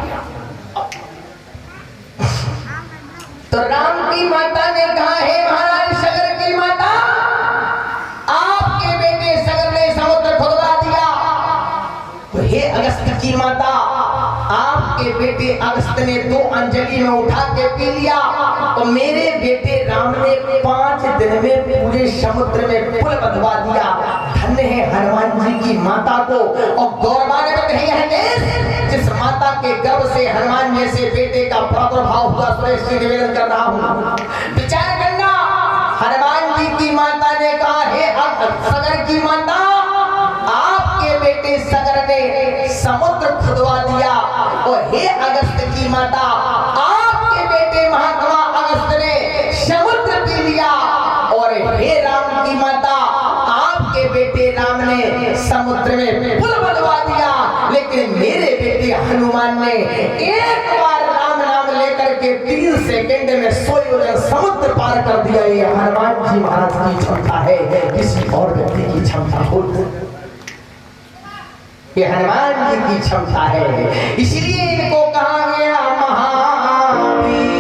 तो राम की माता ने कहा हे महाराज सगर की माता, आपके बेटे सगर ने समुद्र खुदवा दिया। तो हे अगस्त की माता, आपके बेटे अगस्त ने तो अंजलि में उठा के पी लिया, तो मेरे बेटे राम ने 5 दिन में पूरे समुद्र में पुल बंधवा दिया। धन्य है हनुमान जी की माता को। और गौरवान्वित जनपद है यह देश जिस माता के गर्भ से हनुमान जैसे बेटे का प्रादुर्भाव हुआ, सुरेश निवेदन कर रहा हूँ। विचार करना, हनुमान जी की माता ने कहा, हे सगर की माता, आपके बेटे सगर ने समुद्र खुदवा दिया, और हे अगस्त की माता, आपके बेटे महात्मा अगस्त ने समुद्र पी लिया, और हे राम की माता, आपके बेटे राम ने समुद्र में पुल बनवा दिया, लेकिन मेरे बेटे हनुमान ने एक बार राम नाम लेकर के 3 सेकंड में 100 योजन समुद्र पार कर दिया। ये हनुमान जी महाराज की क्षमता है, किसी और व्यक्ति की क्षमता हो, ये हनुमान जी की क्षमता है। इसलिए इनको कहा गया महावीर।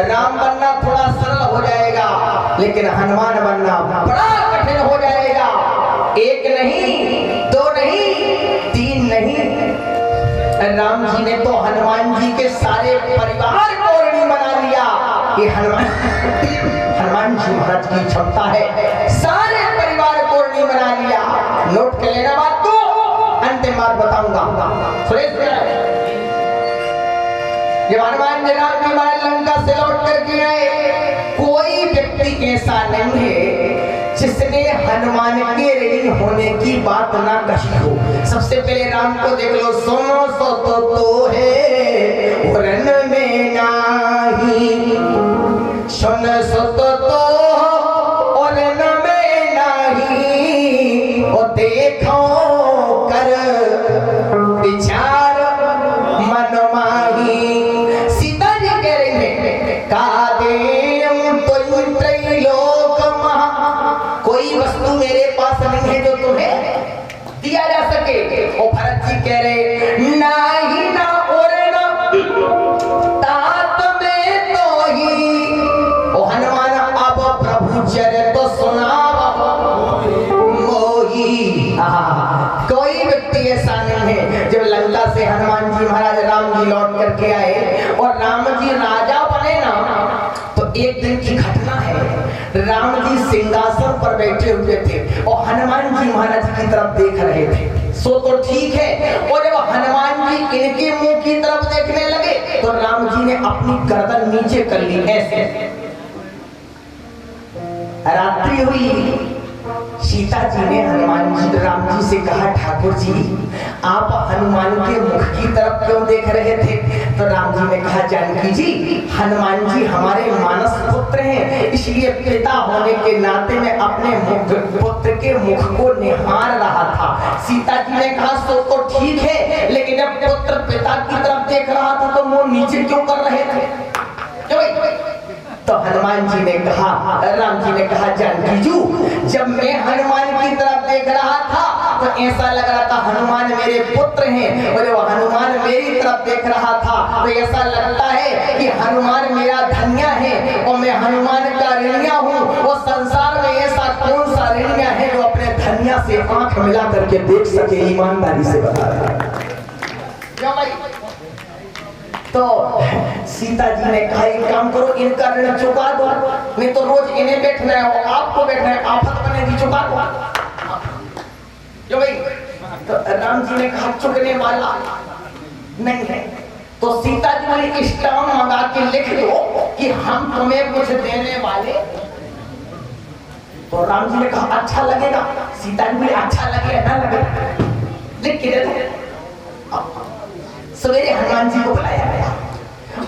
राम बनना थोड़ा सरल हो जाएगा, लेकिन हनुमान बनना बड़ा कठिन हो जाएगा। एक नहीं, दो नहीं, तीन नहीं, राम जी ने तो हनुमान जी के सारे परिवार को ऋणी बना लिया। ये हनुमान जी महाराज की क्षमता है। सारे परिवार को नहीं बना लिया। नोट कर लेना बात को, अंतिम बात बताऊंगा। सुरेश जब हनुमान जी राम जी महाराज लंका से लौट करके आए, कोई व्यक्ति ऐसा नहीं है जिसने हनुमान के ऋणी होने की बात ना कही हो। सबसे पहले राम को देख लो, सोनो सो तो है रन में नाही, सुन सो तो और रन में नाही, और देखो कर विचार मन माही। सीता जी कह रही है कादेम तो त्रैलोक महा, कोई वस्तु मेरे पास नहीं है जो तुम्हें दिया जा सके। और भरत जी कह रहे ना ही ना और ना तात में तो ही। ओ हनुमान अब प्रभु चर तो सुनाव मोही। कोई व्यक्ति ऐसा नहीं है। जब लंका से हनुमान जी महाराज राम जी लौट करके आए और राम जी राजा बने ना, तो एक दिन की घटना है। राम जी सिंहासन पर बैठे हुए थे और हनुमान जी महाराज की तरफ देख रहे थे। सो तो ठीक है। और जब हनुमान जी इनके मुंह की तरफ देखने लगे तो राम जी ने अपनी गर्दन नीचे कर ली ऐसे। रात्रि हुई, सीता जी ने हनुमान जी राम जी से कहा ठाकुर जी आप हनुमान के मुख की तरफ क्यों देख रहे थे? तो राम जी ने कहा जानकी जी हनुमान जी हमारे मानस पुत्र हैं, इसलिए पिता होने के नाते में अपने पुत्र के मुख को निहार रहा था। सीता जी ने कहा सो तो ठीक है, लेकिन जब पुत्र पिता की तरफ देख रहा था तो मुंह नीचे क्यों कर रहे थे? तो हनुमान जी ने कहा, राम जी ने कहा जानकी जी जब मैं हनुमान की तरफ देख रहा था तो ऐसा लग रहा था हनुमान मेरे पुत्र हैं, और जब हनुमान मेरी तरफ देख रहा था तो ऐसा लगता है कि हनुमान मेरा धन्या है और मैं हनुमान का ऋणिया हूँ। वो संसार में ऐसा कौन सा ऋणिया है जो अपने धन्या से आंख मिला करके देख सके? ईमानदारी से बता रहा है। तो सीता जी ने कहा एक काम करो इनका ऋण चुका दो, नहीं तो रोज इन्हें बैठना है और आपको बैठना है, आफत बनेगी, चुका दो। जो भाई तो राम जी ने कहा चुकने वाला नहीं है। तो सीता जी ने स्टाम्प मंगा के लिख दो कि हम तुम्हें कुछ देने वाले। तो राम जी ने कहा अच्छा लगेगा। सीता जी ने अच्छा लगेगा ना लगेगा लिख के दे दो। सवेरे हनुमान जी को बुलाया गया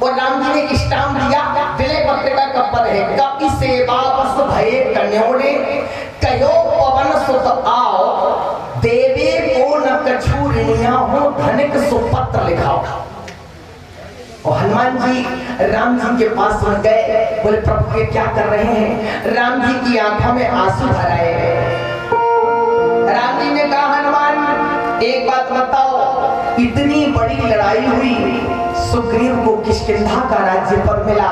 और राम जी ने स्टाम्प दिया। विलय पत्रिका का पद है कपि से वापस भये कन्योड़े कयो पवन सुत आओ देवे को न कछु ऋणिया हो धनिक सुपत्र लिखाओ। और हनुमान जी राम जी के पास गए, बोले प्रभु ये क्या कर रहे हैं? राम जी की आंखों में आंसू भर आए। राम जी ने कहा हनुमान एक बात बताओ, इतनी बड़ी लड़ाई हुई, सुग्रीव को किष्किंधा का राज्य पद मिला,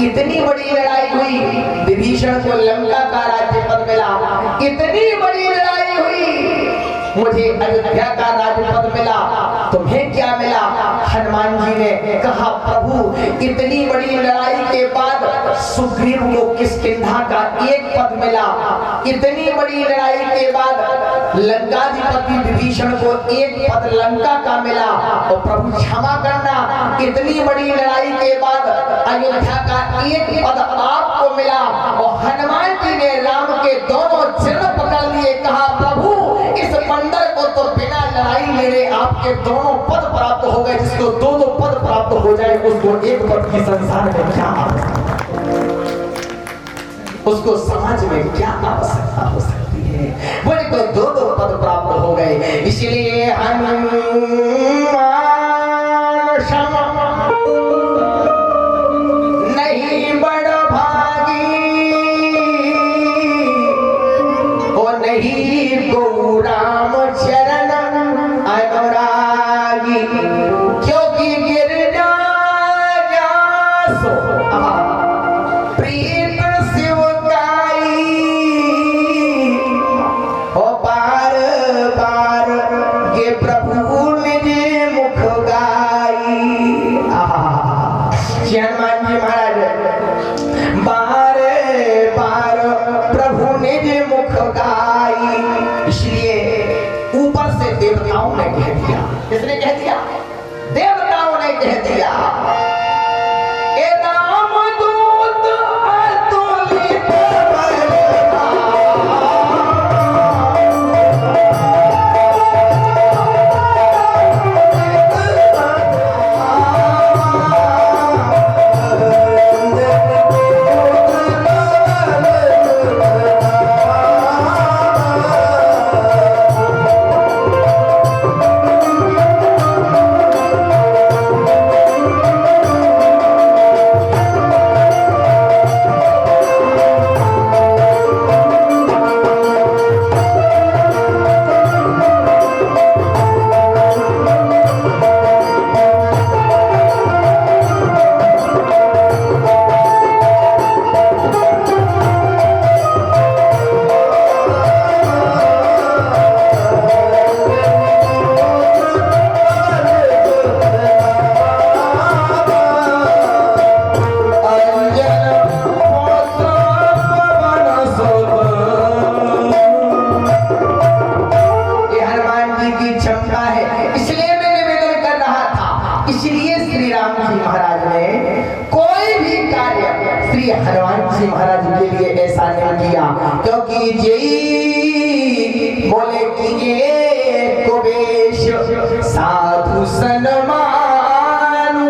इतनी बड़ी लड़ाई हुई, विभीषण को लंका का राज्य पद मिला, इतनी बड़ी लड़ाई हुई, मुझे अयोध्या का राज्य पद मिला, तुम्हें क्या मिला? हनुमान जी ने कहा प्रभु इतनी बड़ी लड़ाई के बाद सुग्रीव को किष्किंधा का एक पद मिला, इतनी बड़ी लड़ाई के बाद लंकाधिपति विभीषण को एक पद लंका का मिला। और प्रभु क्षमा करना, इतनी बड़ी लड़ाई के बाद अयोध्या का एक पद आपको मिला। और हनुमान जी ने राम के दोनों चरण पकड़ लिए, कहा प्रभु इस बंदर को तो बिना लड़ाई मेरे आपके दोनों पद प्राप्त हो गए, जिसको दो पद प्राप्त हो जाए उसको एक पद की संसार में क्या उसको समाज में क्या आवश्यकता हो सकती है? बोले तो दो पद प्राप्त हो गए। इसलिए हनुमान नहीं बड़ भागी और नहीं गौ राम चरण अनुरागी, क्योंकि गिर जासो प्रीत शिव गाई और बार बार से देवताओं ने कह दिया। किसने कह दिया? देवताओं ने कह दिया, ए रामदूत अतुलित हनुमान जी महाराज के लिए ऐसा नहीं किया, क्योंकि जय बोले कि ये कुबेश साधु सन्मानु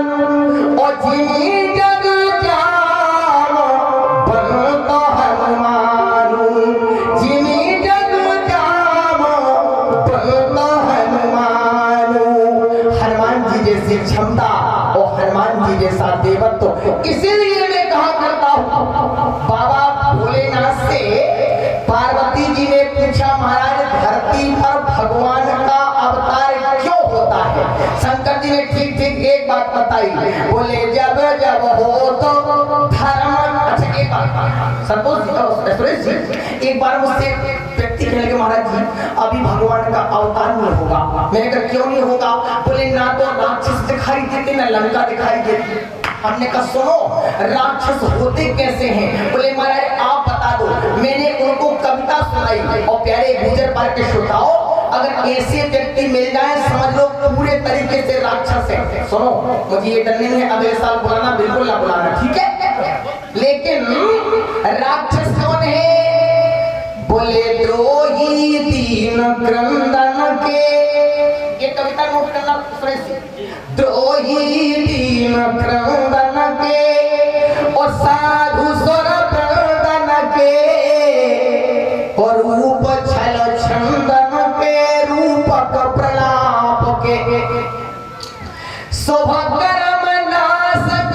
और जिनी जग जानो बनता हनुमानु, जिनी जग जानो बनता हनुमानु। हनुमान जी जैसी क्षमता और हनुमान जी जैसा देवत्व, इसीलिए मैं कहा करता हूं, बाबा भोलेनाथ से पार्वती जी ने पूछा, महाराज धरती पर भगवान का अवतार क्यों होता है? शंकर जी ने ठीक ठीक एक बात बताई, बोले जब जब हो तो धर्म। अच्छा एक बात सुरेश जी, एक बार मुझसे व्यक्ति कहने लगे, महाराज जी अभी भगवान का अवतार नहीं होगा। मैंने कहा क्यों नहीं होगा? बोले ना तो राक्षस दिखाई देते ना लंका दिखाई देती। हमने कहा सुनो, राक्षस होते कैसे हैं? बोले महाराज आप बता दो। मैंने उनको कविता सुनाई और प्यारे गुजर पार के श्रोताओं, अगर ऐसे व्यक्ति मिल जाए समझ लो पूरे तरीके से राक्षस है। सुनो, मुझे ये डर नहीं है अगले साल बुलाना, बिल्कुल ना बुलाना, ठीक है? लेकिन राक्षस कौन है? बोले द्रोही दीन क्रंदन के, ये कविता नोट करना सुरेश जी। द्रोही दीन क्रंदन के और साधु स्वर प्रदन के और रूप छल छंदन के, रूपक प्रलाप के, शोभकर्म नाशक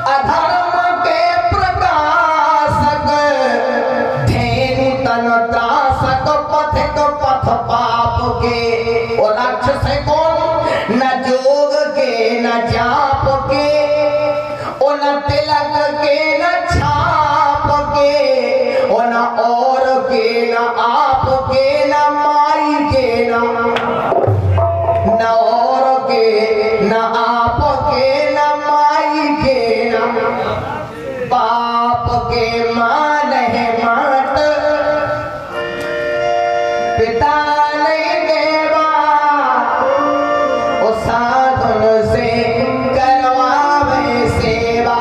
अधर्म के प्रकाशक, धेनु तन त्रासक पथिक पथ पाप के। और राक्षस है कौन? न जोग के न जाप के, और न तिलक के न छाप के, और न और के न आप के, न माई के न और के न आप के, न माई के न बाप के, मान है मात पिता नहीं देवा, और साधन से करवावे सेवा।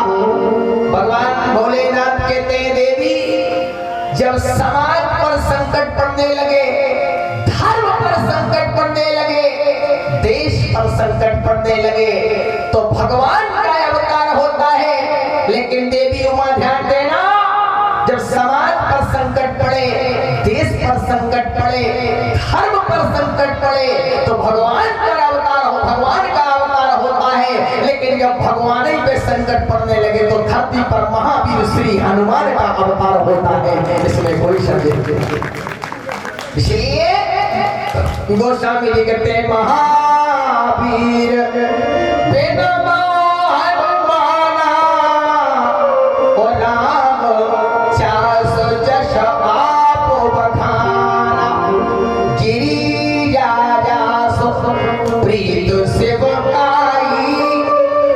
भगवान भोलेनाथ कहते हैं, देवी जब समाज पर संकट पड़ने लगे, धर्म पर संकट पड़ने लगे, देश पर संकट पड़ने लगे, तो भगवान का अवतार होता है। लेकिन देवी उमा ध्यान देना, जब समाज पर संकट पड़े, देश पर संकट पड़े, धर्म पर संकट पड़े, तो भगवान का अवतार होता है। लेकिन जब भगवान ही पे संकट पड़ने लगे तो धरती पर महावीर श्री हनुमान का अवतार होता है। इसमें कोई संदेह नहीं। इसलिए गोस्वामी जी कहते हैं, महावीर बेनवा हनुमाना और राम चास जश आप बखाना, गिरी राजा सो प्रीत सेवकाई,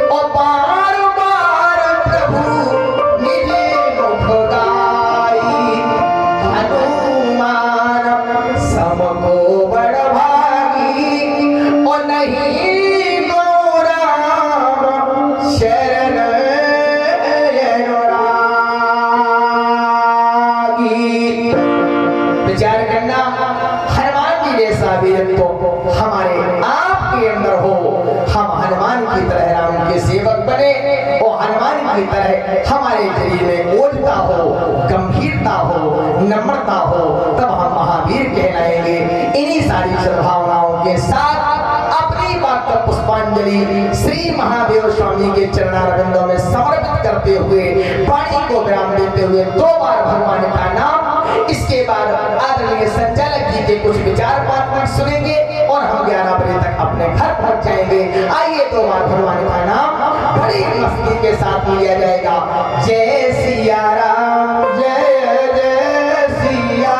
और बार बार प्रभु निजे मुख गाई, हनुमान समको बड़ भाग हमारे आपके अंदर हो, हम हनुमान की तरह राम के सेवक बने और हनुमान की तरह हमारे शरीर में ओजता हो, गंभीरता हो, नम्रता हो, तब हम महावीर कहलाएंगे। इन्हीं सारी सद्भावनाओं के साथ अपनी बात का पुष्पांजलि श्री महादेव स्वामी के चरणारविंदों में समर्पित करते हुए वाणी को विराम देते हुए 2 बार भगवान का नाम, इसके बाद आदरणीय संचालक जी के कुछ विचार बात सुनेंगे और हम 11 बजे तक अपने घर पहुंच जाएंगे। आइए 2 बार भगवान का नाम बड़ी मस्ती के साथ लिया जाएगा। जय सिया राम, जय जय सिया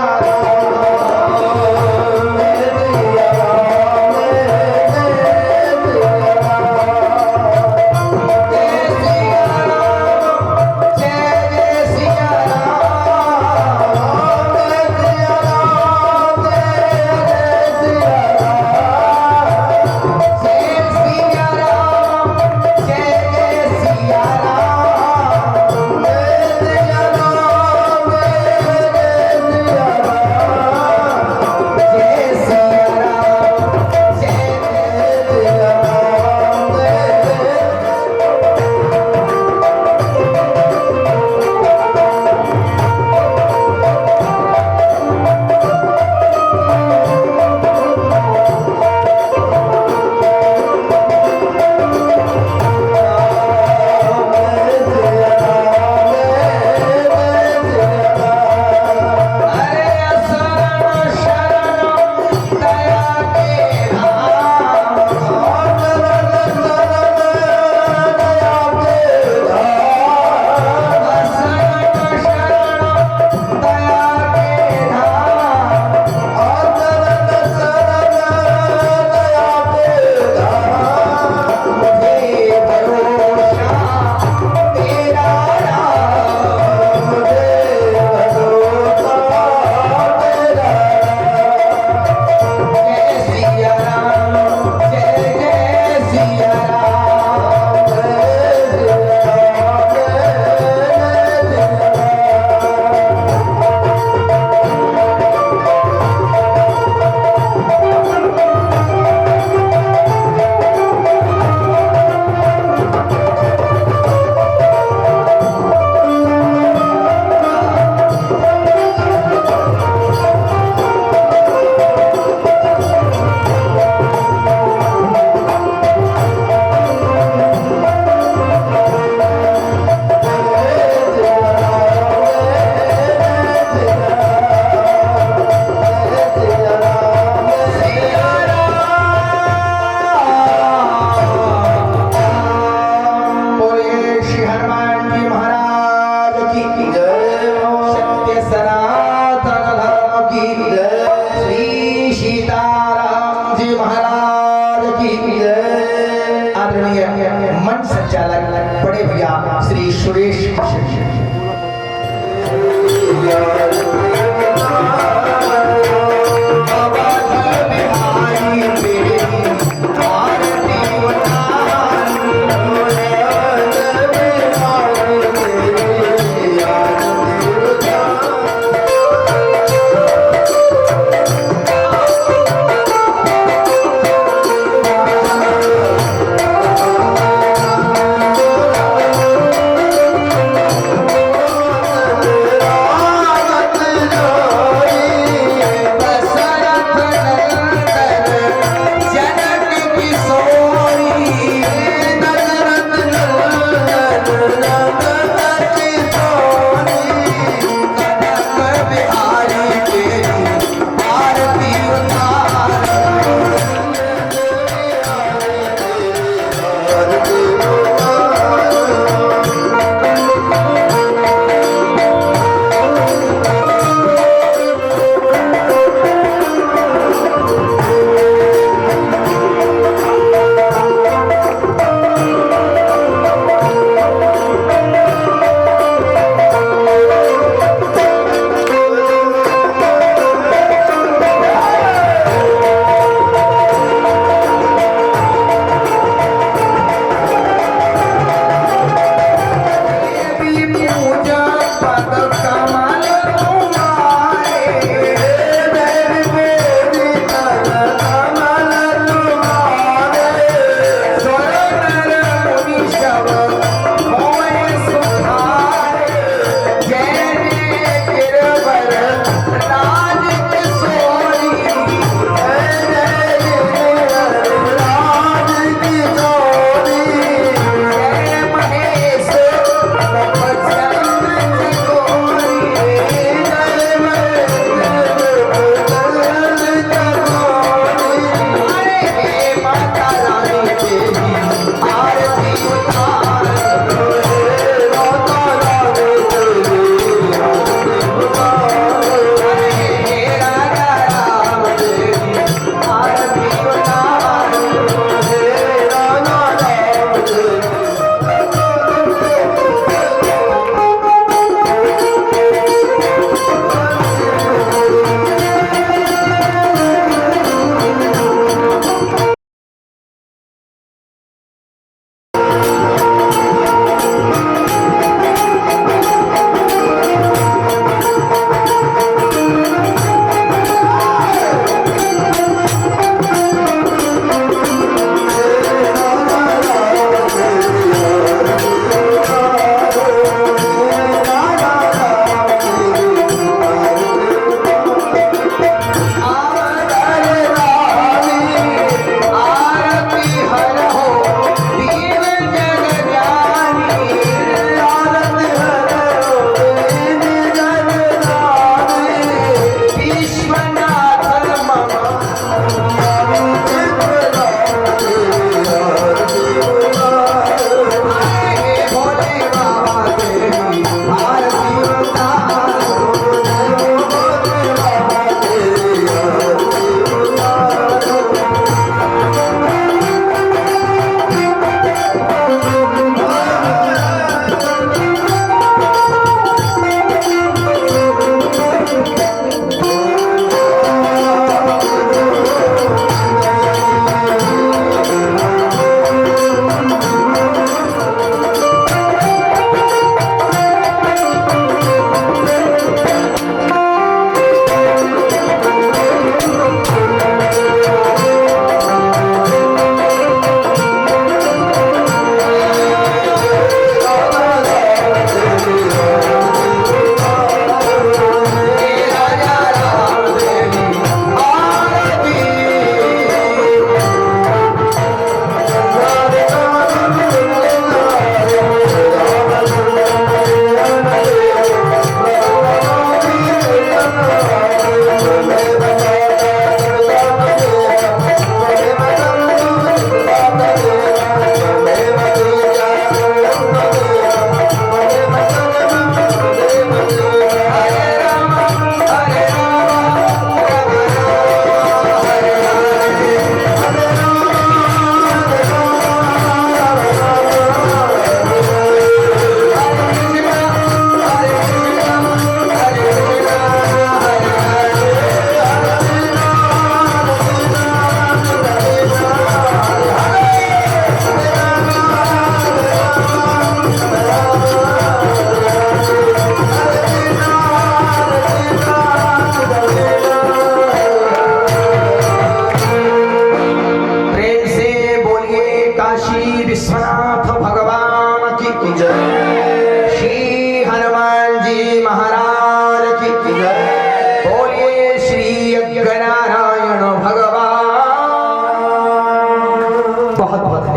श्री हनुमान जी महाराज